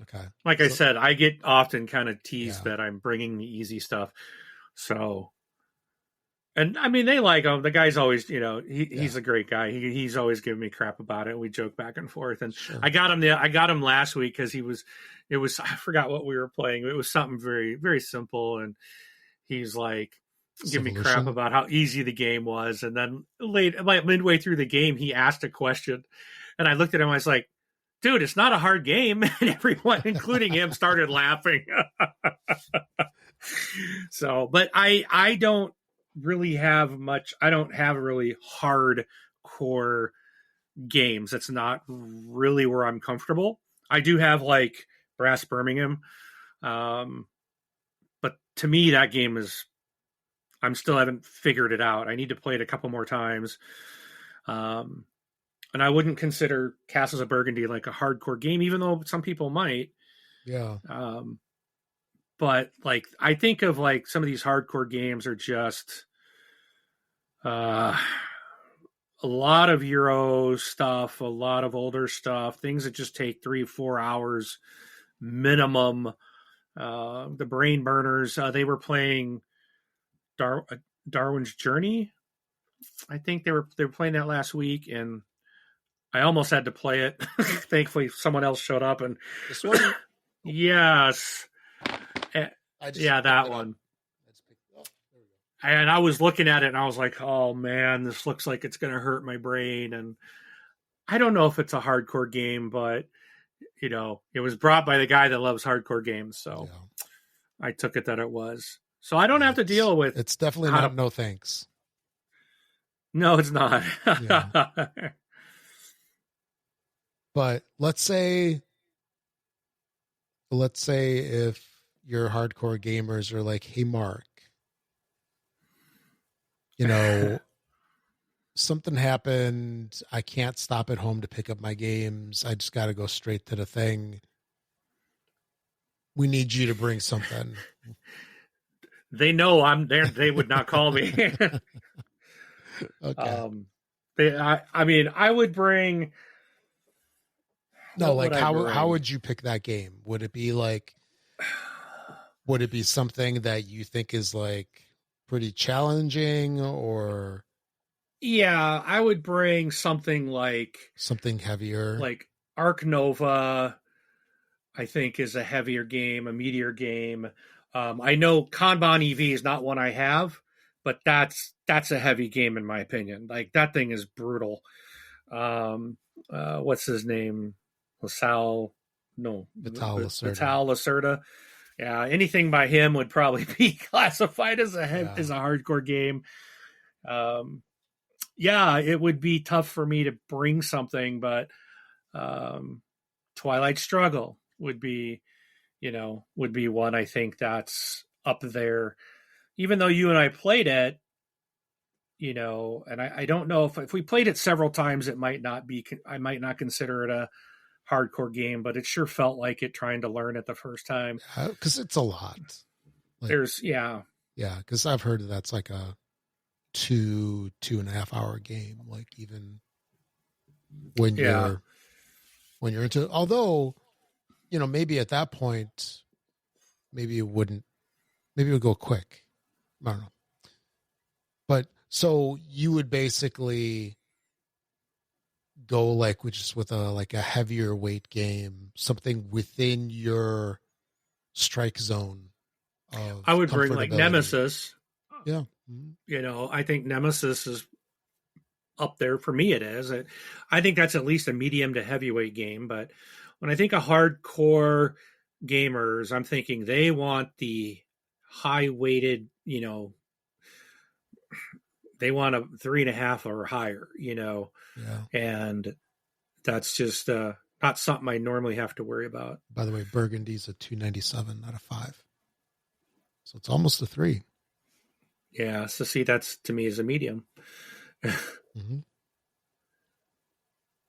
Speaker 1: Okay.
Speaker 2: Like I said, I get often kind of teased
Speaker 1: Yeah.
Speaker 2: that I'm bringing the easy stuff. So, and I mean, they like him. The guy's always, you know, he's a great guy. He's always giving me crap about it. We joke back and forth. And
Speaker 1: Sure.
Speaker 2: I got him last week because I forgot what we were playing. It was something very, very simple. And he's like, give me crap about how easy the game was. And then midway through the game, he asked a question and I looked at him. I was like, dude, it's not a hard game. And everyone, including him, started laughing. So, but I don't really have much. I don't have really hardcore games. That's not really where I'm comfortable. I do have like Brass Birmingham. But to me, that game is, I'm still haven't figured it out. I need to play it a couple more times. And I wouldn't consider Castles of Burgundy like a hardcore game, even though some people might.
Speaker 1: Yeah.
Speaker 2: But like, I think of like some of these hardcore games are just a lot of Euro stuff, a lot of older stuff, things that just take 3-4 hours minimum. The brain burners, they were playing Darwin's Journey. I think they were playing that last week, and I almost had to play it. Thankfully, someone else showed up, and
Speaker 1: this one.
Speaker 2: Yes, yeah, that one. And I was looking at it, and I was like, "Oh man, this looks like it's going to hurt my brain." And I don't know if it's a hardcore game, but you know, it was brought by the guy that loves hardcore games, so I took it that it was. So I don't have to deal with.
Speaker 1: It's definitely not. No thanks.
Speaker 2: No, it's not.
Speaker 1: Yeah. But let's say if your hardcore gamers are like, "Hey, Mark, you know, something happened. I can't stop at home to pick up my games. I just got to go straight to the thing. We need you to bring something."
Speaker 2: They know I'm there. They would not call me.
Speaker 1: Okay.
Speaker 2: I mean, I would bring.
Speaker 1: No, like how would you pick that game? Would it be something that you think is like pretty challenging, or?
Speaker 2: Yeah, I would bring something
Speaker 1: heavier,
Speaker 2: like Arc Nova. I think is a heavier game, a meatier game. I know Kanban EV is not one I have, but that's a heavy game in my opinion. Like that thing is brutal. What's his name? Vital Lacerda. Yeah, anything by him would probably be classified as a hardcore game. Yeah, it would be tough for me to bring something, but Twilight Struggle would be one I think that's up there. Even though you and I played it, you know, and I don't know if we played it several times, I might not consider it a hardcore game, but it sure felt like it trying to learn it the first time.
Speaker 1: Because it's a lot.
Speaker 2: Like,
Speaker 1: because I've heard that's like a 2.5 hour game. Like even when you're into, although, you know, maybe at that point, maybe it would go quick. I don't know. But so you would basically go like with a heavier weight game, something within your strike zone.
Speaker 2: I would bring like Nemesis.
Speaker 1: Yeah.
Speaker 2: You know, I think Nemesis is up there for me. It is. I think that's at least a medium to heavyweight game. But when I think of hardcore gamers, I'm thinking they want the high weighted, they want a 3.5 or higher,
Speaker 1: Yeah.
Speaker 2: and that's just not something I normally have to worry about.
Speaker 1: By the way, Burgundy's a 297 out of 5. So it's almost a 3.
Speaker 2: Yeah. So see, that's to me is a medium.
Speaker 1: Mm-hmm.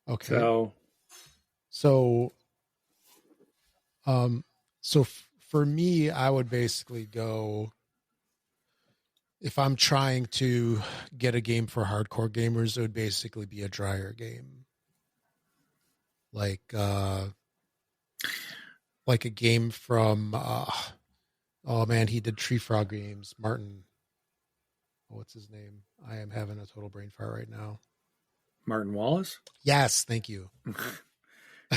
Speaker 1: Okay. So for me, I would basically go, if I'm trying to get a game for hardcore gamers, it would basically be a drier game. Like a game from, oh man, he did Tree Frog games. Martin, what's his name? I am having a total brain fart right now.
Speaker 2: Martin Wallace?
Speaker 1: Yes, thank you.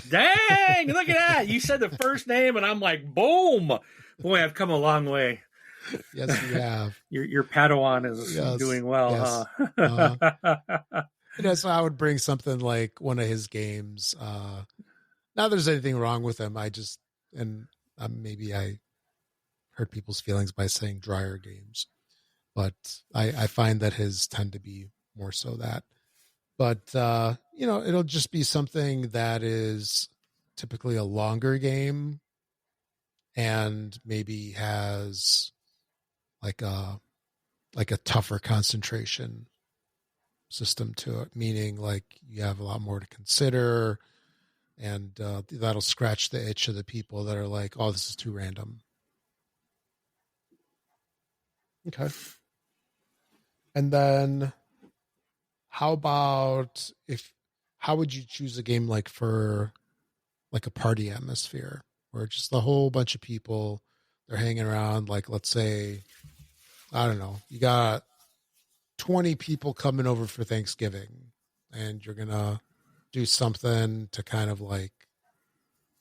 Speaker 2: Dang, look at that. You said the first name and I'm like, boom. Boy, I've come a long way.
Speaker 1: Yes, you have.
Speaker 2: Your Padawan is doing well,
Speaker 1: huh? So I would bring something like one of his games. Not there's anything wrong with him. Maybe I hurt people's feelings by saying drier games, but I find that his tend to be more so that. But, it'll just be something that is typically a longer game and maybe has like a tougher concentration system to it, meaning like you have a lot more to consider, and that'll scratch the itch of the people that are like, oh, this is too random. Okay. And then how would you choose a game like for like a party atmosphere where just a whole bunch of people, they're hanging around, like let's say, I don't know, you got 20 people coming over for Thanksgiving and you're going to do something to kind of like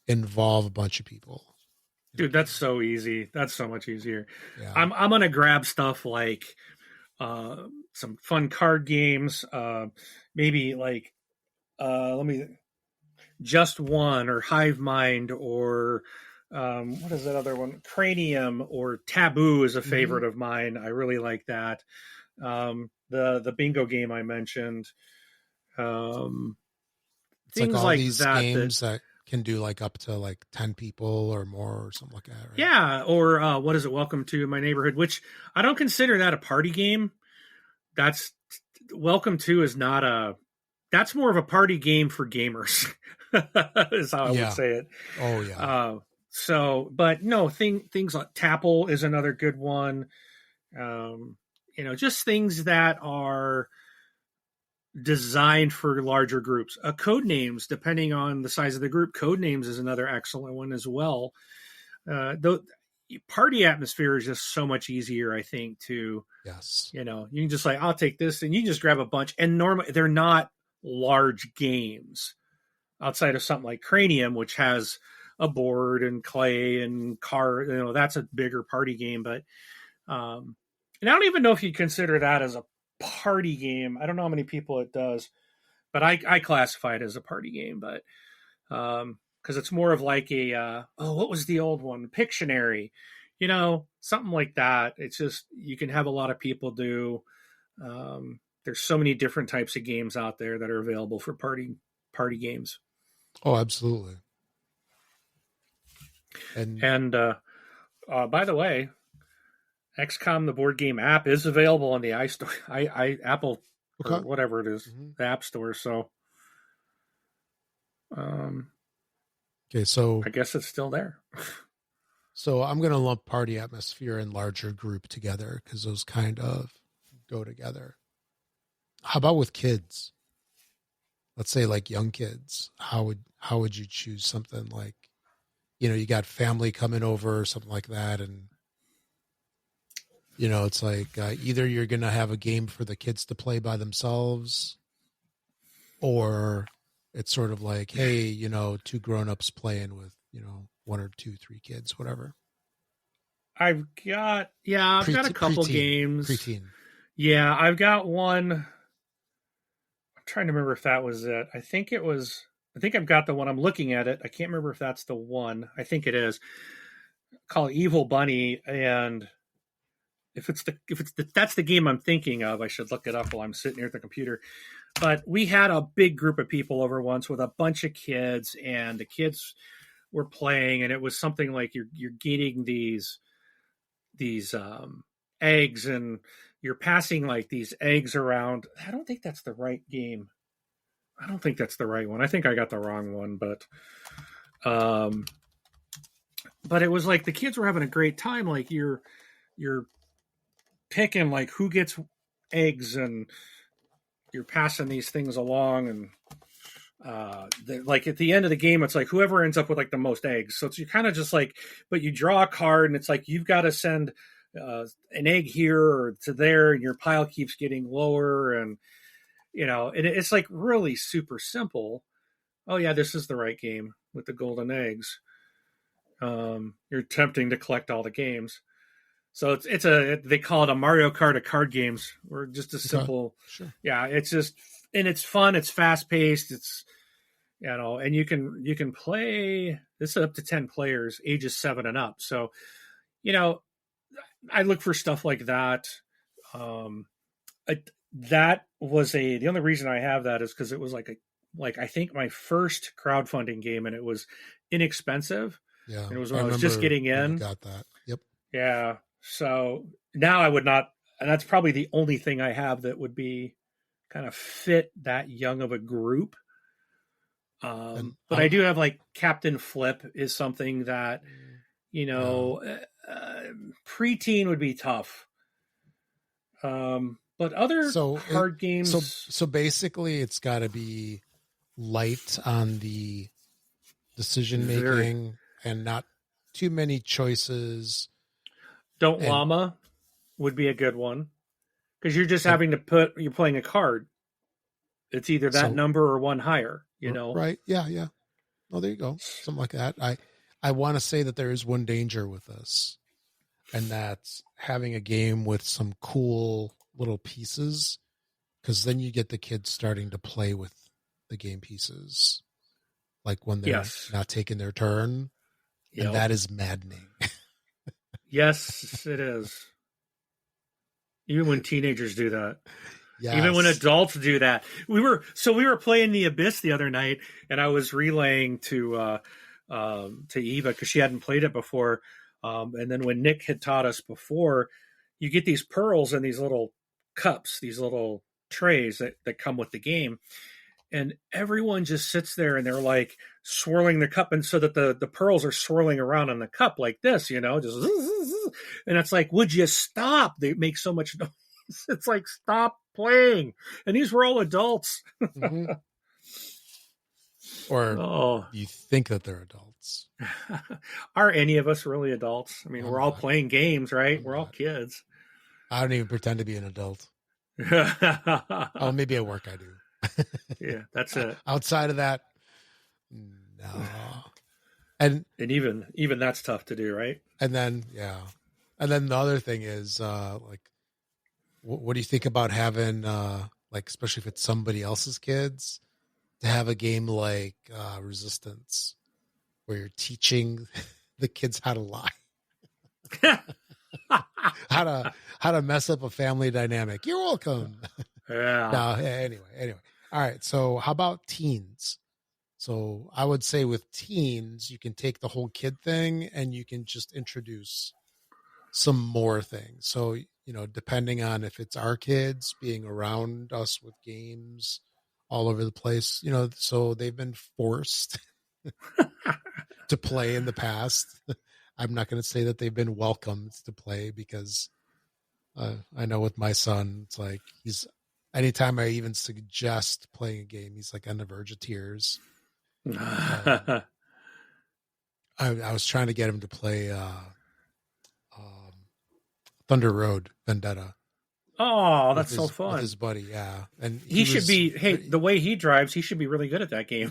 Speaker 1: involve a bunch of people.
Speaker 2: Dude, that's so easy. That's so much easier.
Speaker 1: Yeah.
Speaker 2: I'm going to grab stuff like some fun card games, maybe like Just One or Hive Mind or what is that other one? Cranium or Taboo is a favorite of mine. I really like that. The bingo game I mentioned.
Speaker 1: It's
Speaker 2: things
Speaker 1: like all
Speaker 2: like
Speaker 1: these games that can do like up to like 10 people or more or something like that, right?
Speaker 2: Yeah, or what is it? Welcome to My Neighborhood, which I don't consider that a party game. Welcome to is not that's more of a party game for gamers. Is how I would say it.
Speaker 1: Oh yeah.
Speaker 2: But no, things like Tapple is another good one. Just things that are designed for larger groups. Code names, depending on the size of the group, code names is another excellent one as well. Though party atmosphere is just so much easier, I think, to you can just like, I'll take this, and you can just grab a bunch. And normally they're not large games outside of something like Cranium, which has a board and clay and car. That's a bigger party game. But and I don't even know if you consider that as a party game. I don't know how many people it does, but I classify it as a party game. But because it's more of like what was the old one? Pictionary, something like that. It's just, you can have a lot of people do. There's so many different types of games out there that are available for party games.
Speaker 1: Oh, absolutely.
Speaker 2: And by the way, XCOM, the board game app, is available on the iStore, Apple, or whatever it is, the App Store. So,
Speaker 1: so
Speaker 2: I guess it's still there.
Speaker 1: So I'm going to lump party atmosphere and larger group together because those kind of go together. How about with kids? Let's say like young kids. How would you choose something like, you got family coming over or something like that, and it's like either you're going to have a game for the kids to play by themselves, or it's sort of like, hey, two grown-ups playing with, 1 or 2, 3 kids, whatever.
Speaker 2: I've got a couple games.
Speaker 1: Preteen.
Speaker 2: Yeah, I've got one. trying to remember if that was it. I think it was. I think I've got the one. I'm looking at it. I can't remember if that's the one. I think it is. Call it Evil Bunny, and if that's the game I'm thinking of, I should look it up while I'm sitting here at the computer. But we had a big group of people over once with a bunch of kids, and the kids were playing, and it was something like you're getting these eggs, and you're passing like these eggs around. I don't think that's the right game. I don't think that's the right one. I think I got the wrong one, but it was like the kids were having a great time. Like you're picking like who gets eggs, and you're passing these things along, and like at the end of the game, it's like whoever ends up with like the most eggs. So it's you're kind of just like, but you draw a card, and it's like you've got to send an egg here or to there, and your pile keeps getting lower, and it's like really super simple. Oh yeah, this is the right game with the golden eggs. You're attempting to collect all the games. So they call it a Mario Kart of card games, or just a simple,
Speaker 1: sure.
Speaker 2: Yeah, it's just, and it's fun. It's fast paced. It's, and you can play this up to 10 players, ages 7 and up. So, I look for stuff like that. That was the only reason I have that is because it was like I think my first crowdfunding game, and it was inexpensive.
Speaker 1: Yeah,
Speaker 2: and it was when I was just getting in.
Speaker 1: Got that? Yep.
Speaker 2: Yeah. So now I would not, and that's probably the only thing I have that would be kind of fit that young of a group. But I do have like Captain Flip is something that preteen would be tough. But other card games.
Speaker 1: So basically, it's got to be light on the decision making and not too many choices.
Speaker 2: Llama would be a good one, because you're just having to you're playing a card. It's either that number or one higher.
Speaker 1: Right? Yeah. Oh, there you go. Something like that. I want to say that there is one danger with this, and that's having a game with some cool little pieces, because then you get the kids starting to play with the game pieces, like when they're not taking their turn, and that is maddening.
Speaker 2: Yes, it is. Even when teenagers do that.
Speaker 1: Yes.
Speaker 2: Even when adults do that. We were playing the Abyss the other night, and I was relaying to Eva because she hadn't played it before. And then when Nick had taught us before, you get these pearls in these little cups, these little trays that come with the game. And everyone just sits there and they're like swirling the cup, and so that the pearls are swirling around in the cup like this, just and it's like, would you stop? They make so much noise. It's like, stop playing. And these were all adults.
Speaker 1: Mm-hmm. Or you think that they're adults.
Speaker 2: Are any of us really adults? I mean, we're all playing games, right? We're all kids.
Speaker 1: I don't even pretend to be an adult. Oh, maybe at work I do.
Speaker 2: Yeah, that's it.
Speaker 1: Outside of that, no. And
Speaker 2: even that's tough to do, right?
Speaker 1: And then the other thing is like, what do you think about having like, especially if it's somebody else's kids, to have a game like Resistance, where you're teaching the kids how to lie, how to mess up a family dynamic. You're welcome.
Speaker 2: Yeah.
Speaker 1: No, anyway. All right. So how about teens? So I would say with teens, you can take the whole kid thing and you can just introduce some more things. So, depending on if it's our kids being around us with games all over the place, so they've been forced to play in the past. I'm not going to say that they've been welcomed to play, because I know with my son, it's like anytime I even suggest playing a game, he's like on the verge of tears. I was trying to get him to play Thunder Road Vendetta.
Speaker 2: Oh, that's so fun.
Speaker 1: With his buddy, yeah. And
Speaker 2: he should be, the way he drives, he should be really good at that game.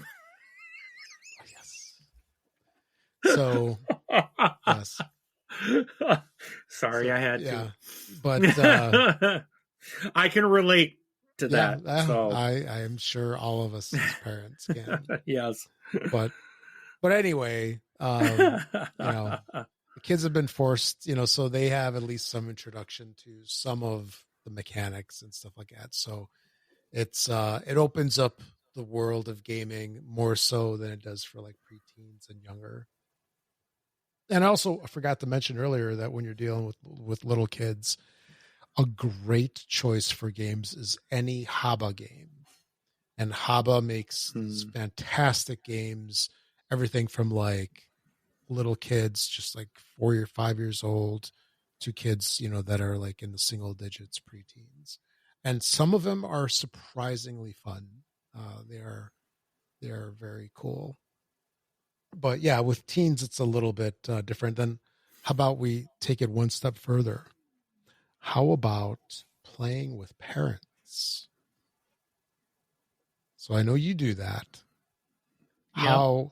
Speaker 1: Yes. So, yes.
Speaker 2: Sorry, I had to.
Speaker 1: But
Speaker 2: I can relate. to
Speaker 1: Yeah,
Speaker 2: that. So
Speaker 1: I am sure all of us as parents can.
Speaker 2: yes.
Speaker 1: But anyway, you know, the kids have been forced, so they have at least some introduction to some of the mechanics and stuff like that. So it opens up the world of gaming more so than it does for like preteens and younger. And also, I forgot to mention earlier that when you're dealing with little kids, a great choice for games is any Haba game. And Haba makes these fantastic games, everything from like little kids, just like 4 or 5 years old, to kids, that are like in the single digits, preteens. And some of them are surprisingly fun. They are very cool. But yeah, with teens, it's a little bit different. Then how about we take it one step further? How about playing with parents? So I know you do that.
Speaker 2: Yep.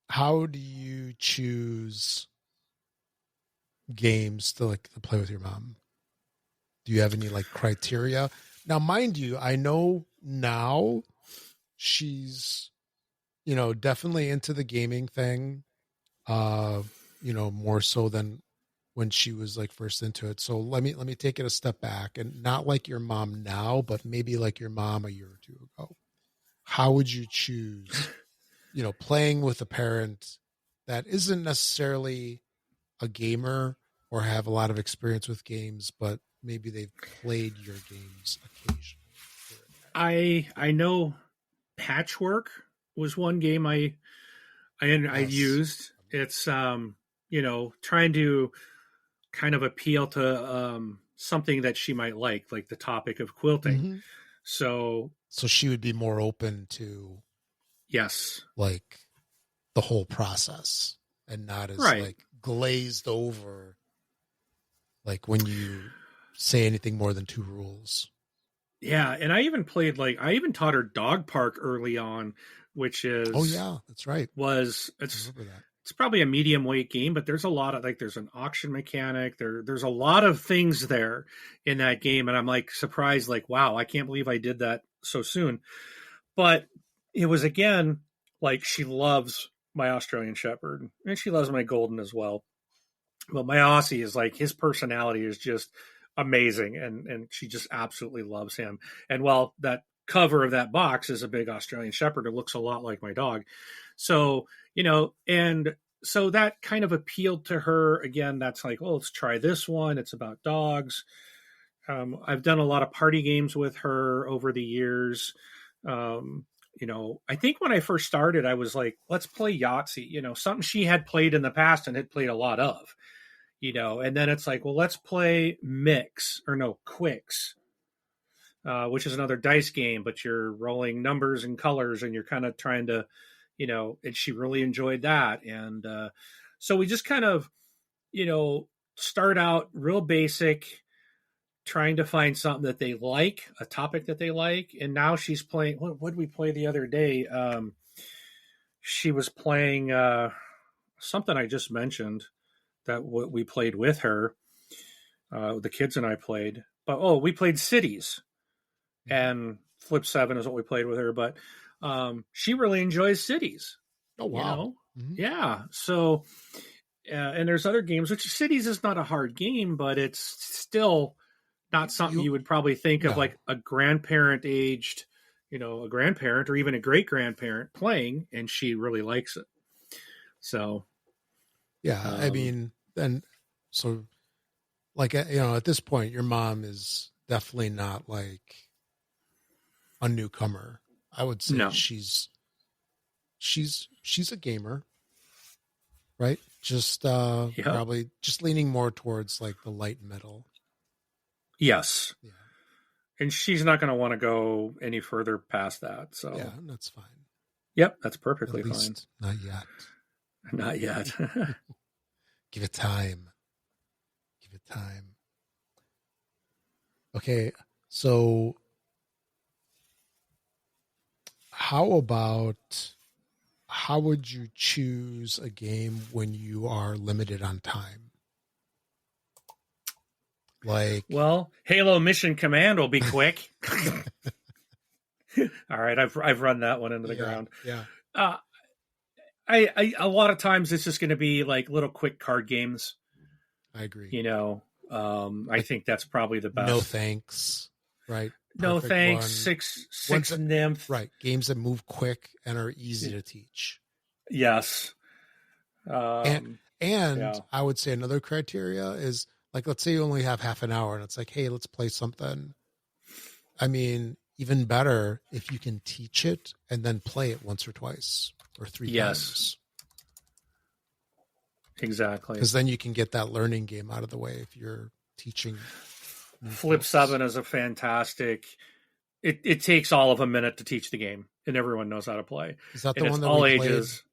Speaker 1: How do you choose games to play with your mom? Do you have any like criteria? Now, mind you, I know now she's, definitely into the gaming thing, more so than when she was like first into it. So let me take it a step back, and not like your mom now, but maybe like your mom a year or two ago. How would you choose, playing with a parent that isn't necessarily a gamer or have a lot of experience with games, but maybe they've played your games occasionally here and
Speaker 2: I know Patchwork was one game
Speaker 1: there?
Speaker 2: I
Speaker 1: Yes.
Speaker 2: used. It's trying to kind of appeal to something that she might like the topic of quilting.
Speaker 1: Mm-hmm.
Speaker 2: So
Speaker 1: So she would be more open to
Speaker 2: yes,
Speaker 1: like the whole process and not as
Speaker 2: right.
Speaker 1: like glazed over like when you say anything more than two rules.
Speaker 2: Yeah, and I even taught her Dog Park early on, which
Speaker 1: Oh
Speaker 2: is
Speaker 1: yeah, that's right.
Speaker 2: was
Speaker 1: I remember that.
Speaker 2: it's probably a medium weight game, but there's a lot of there's an auction mechanic. There's a lot of things there in that game, and I'm like surprised, like, wow, I can't believe I did that so soon. But it was again like she loves my Australian Shepherd and she loves my Golden as well. But my Aussie is like his personality is just amazing, and she just absolutely loves him. And while that cover of that box is a big Australian Shepherd, it looks a lot like my dog. So and so that kind of appealed to her. Again, that's like, oh, let's try this one. It's about dogs. I've done a lot of party games with her over the years. Um, I think when I first started, I was like, let's play Yahtzee, something she had played in the past and had played a lot of, and then it's like, well, let's play Mix or no, Quicks, which is another dice game, but you're rolling numbers and colors and you're kind of trying to, and she really enjoyed that. And so we just kind of, start out real basic, trying to find something that they like, a topic that they like. And now she's playing, what did we play the other day? She was playing something I just mentioned that we played with her. The kids and I played, but we played Cities, and Flip 7 is what we played with her. But she really enjoys Cities,
Speaker 1: Oh wow. Mm-hmm.
Speaker 2: Yeah. So, and there's other games, which Cities is not a hard game, but it's still not something you would probably think of like a grandparent aged, a grandparent or even a great grandparent playing, and she really likes it. So,
Speaker 1: yeah, I mean, and so like, at this point, your mom is definitely not like a newcomer. I would say
Speaker 2: no,
Speaker 1: she's a gamer, right? Just
Speaker 2: yep,
Speaker 1: probably just leaning more towards like the light metal.
Speaker 2: yes,
Speaker 1: Yeah.
Speaker 2: and she's not going to want to go any further past that. So,
Speaker 1: Yeah, that's fine.
Speaker 2: yep, that's perfectly
Speaker 1: At least
Speaker 2: fine.
Speaker 1: not yet.
Speaker 2: Not yet.
Speaker 1: Give it time. Give it time. Okay, so how would you choose a game when you are limited on time? Like,
Speaker 2: well, Halo Mission Command will be quick. All right, I've run that one into the ground.
Speaker 1: Yeah.
Speaker 2: I a lot of times it's just going to be like little quick card games.
Speaker 1: I agree.
Speaker 2: You know, I think that's probably the best.
Speaker 1: No thanks, right?
Speaker 2: No
Speaker 1: Perfect
Speaker 2: thanks.
Speaker 1: one.
Speaker 2: Six nymph.
Speaker 1: Right. Games that move quick and are easy to teach.
Speaker 2: Yes.
Speaker 1: And
Speaker 2: yeah.
Speaker 1: I would say another criteria is like, let's say you only have half an hour and it's like, hey, let's play something. I mean, even better if you can teach it and then play it once or twice or three times.
Speaker 2: Exactly.
Speaker 1: Because then you can get that learning game out of the way if you're teaching.
Speaker 2: Flip 7 is a fantastic. It takes all of a minute to teach the game, and everyone knows how to play.
Speaker 1: Is that
Speaker 2: and
Speaker 1: the one that
Speaker 2: all
Speaker 1: we
Speaker 2: ages?
Speaker 1: Played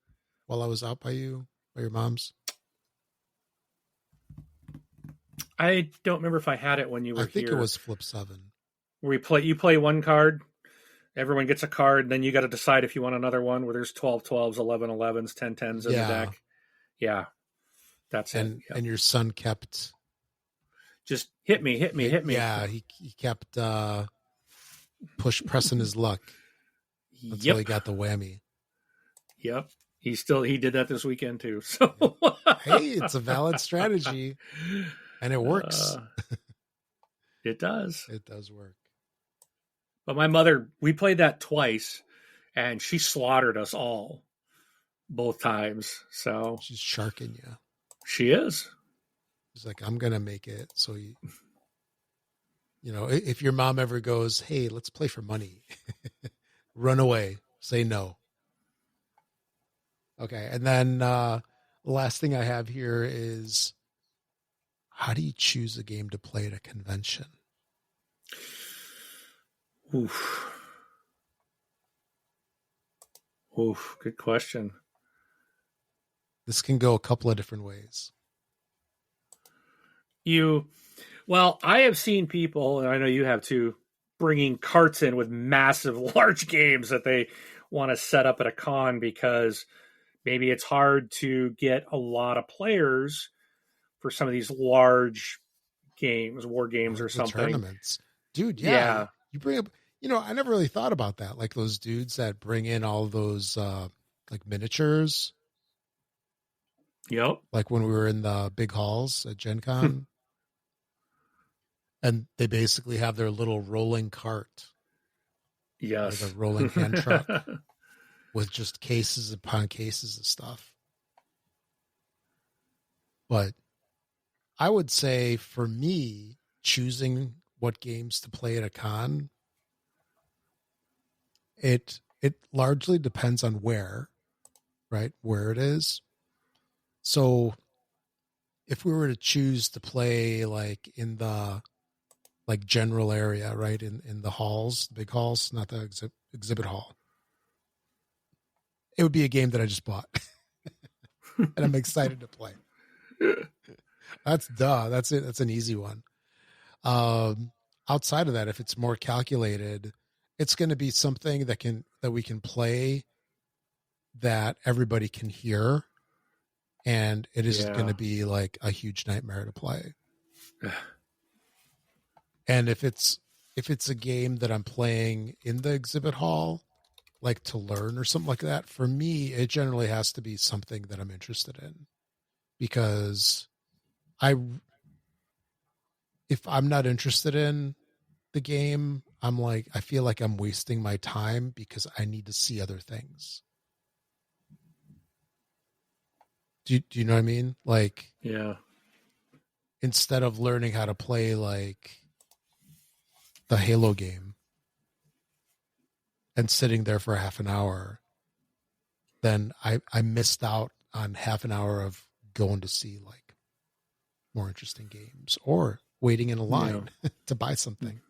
Speaker 1: while I was out by your mom's?
Speaker 2: I don't remember if I had it when you were here.
Speaker 1: I think it was Flip 7.
Speaker 2: Where you play one card, everyone gets a card, and then you got to decide if you want another one where there's 12 12s, 11 11s, 10 10s in the deck. Yeah. That's it.
Speaker 1: And your son kept
Speaker 2: just hit me.
Speaker 1: Yeah, he kept pressing his luck until he got the whammy.
Speaker 2: Yep. He did that this weekend too. So
Speaker 1: hey, it's a valid strategy. And it works.
Speaker 2: It does.
Speaker 1: It does work.
Speaker 2: But my mother, we played that twice, and she slaughtered us all both times. So
Speaker 1: she's sharking you.
Speaker 2: She is.
Speaker 1: She's like, I'm gonna make it. So you know, if your mom ever goes, hey, let's play for money, run away. Say no. Okay, and then the last thing I have here is, how do you choose a game to play at a convention?
Speaker 2: Oof, good question.
Speaker 1: This can go a couple of different ways.
Speaker 2: Well, I have seen people, and I know you have too, bringing carts in with massive, large games that they want to set up at a con because maybe it's hard to get a lot of players for some of these large games, war games or something.
Speaker 1: Tournaments. Dude, yeah. You bring up, I never really thought about that. Like those dudes that bring in all those like miniatures.
Speaker 2: Yep.
Speaker 1: Like when we were in the big halls at Gen Con. And they basically have their little rolling cart.
Speaker 2: Yes.
Speaker 1: Like a rolling hand truck with just cases upon cases of stuff. But I would say for me, choosing what games to play at a con, it largely depends on where it is. So if we were to choose to play like in the like general area, right, in the halls, the big halls, not the exhibit hall, it would be a game that I just bought and I'm excited to play. That's it. That's an easy one. Outside of that, if it's more calculated, it's going to be something that we can play that everybody can hear, and it isn't going to be like a huge nightmare to play. And if it's a game that I'm playing in the exhibit hall, like to learn or something like that, for me, it generally has to be something that I'm interested in, because if I'm not interested in the game, I feel like I'm wasting my time because I need to see other things. Do you know what I mean? Like,
Speaker 2: yeah.
Speaker 1: Instead of learning how to play like the Halo game and sitting there for half an hour, then I missed out on half an hour of going to see like more interesting games or waiting in a line to buy something.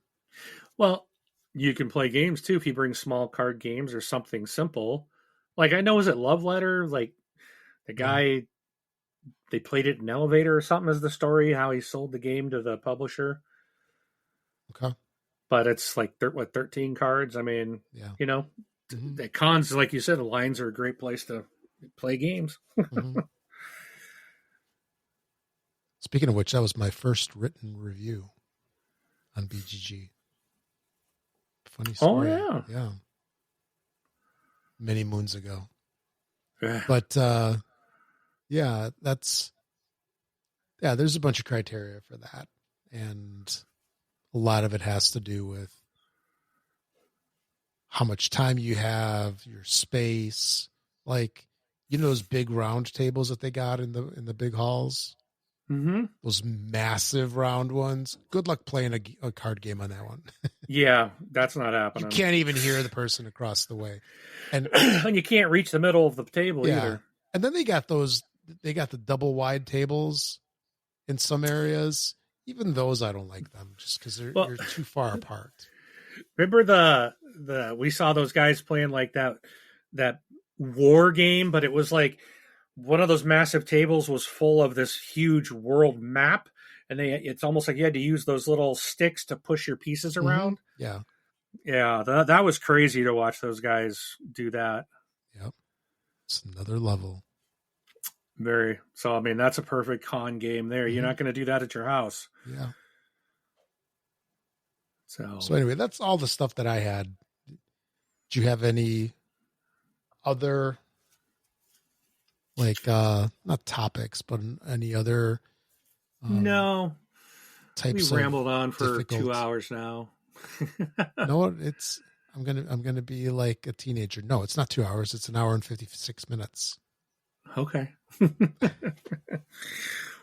Speaker 2: Well, you can play games too if you bring small card games or something simple. Like I know, was it Love Letter? Like the guy, they played it in an elevator or something as the story, how he sold the game to the publisher.
Speaker 1: Okay.
Speaker 2: But it's like 13 cards. I mean, the cons, like you said, the lines are a great place to play games.
Speaker 1: Speaking of which, that was my first written review on BGG. Funny story.
Speaker 2: Oh,
Speaker 1: Yeah. Many moons ago.
Speaker 2: yeah.
Speaker 1: But yeah, there's a bunch of criteria for that. And a lot of it has to do with how much time you have, your space, like, you know, those big round tables that they got in the big halls, those massive round ones. Good luck playing a card game on that one.
Speaker 2: Yeah, that's not
Speaker 1: You
Speaker 2: happening.
Speaker 1: can't even hear the person across the way, and
Speaker 2: you can't reach the middle of the table either.
Speaker 1: And then they got the double wide tables in some areas. Even those, I don't like them just because you're too far apart.
Speaker 2: Remember we saw those guys playing like that war game, but it was like one of those massive tables was full of this huge world map, and it's almost like you had to use those little sticks to push your pieces around.
Speaker 1: Yeah.
Speaker 2: Yeah, that was crazy to watch those guys do that.
Speaker 1: Yep. It's another level.
Speaker 2: Very. So, I mean, that's a perfect con game there. You're not going to do that at your house.
Speaker 1: Yeah.
Speaker 2: So
Speaker 1: anyway, that's all the stuff that I had. Do you have any other, like, not topics, but any other
Speaker 2: no
Speaker 1: types?
Speaker 2: We rambled on for
Speaker 1: difficult...
Speaker 2: 2 hours now.
Speaker 1: No, I'm gonna be like a teenager. No, it's not 2 hours. It's an hour and 56 minutes.
Speaker 2: Okay.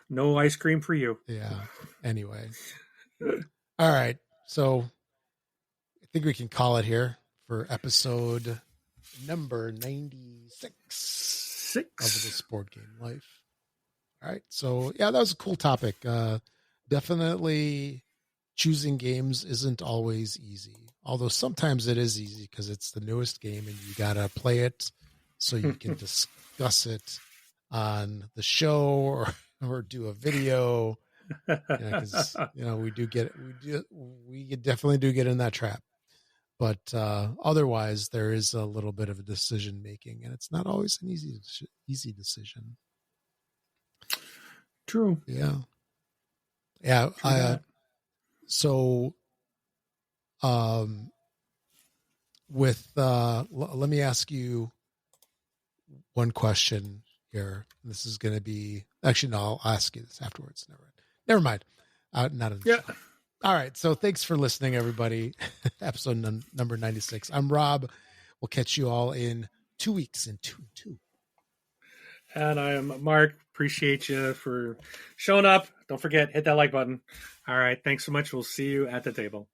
Speaker 2: No ice cream for you.
Speaker 1: Yeah. Anyway. All right. So I think we can call it here for episode number 96 of this board game life. All right. So yeah, that was a cool topic. Definitely choosing games isn't always easy. Although sometimes it is easy because it's the newest game and you got to play it so you can discuss it on the show or do a video. Because we definitely do get in that trap. But otherwise, there is a little bit of a decision making, and it's not always an easy decision.
Speaker 2: True.
Speaker 1: Yeah. Yeah. Let me ask you one question here. This is going to be, actually, no, I'll ask you this afterwards. Never mind. Not in the show. All right. So thanks for listening, everybody. Episode number 96. I'm Rob. We'll catch you all in 2 weeks in 2-2.
Speaker 2: And I am Mark. Appreciate you for showing up. Don't forget, hit that like button. All right. Thanks so much. We'll see you at the table.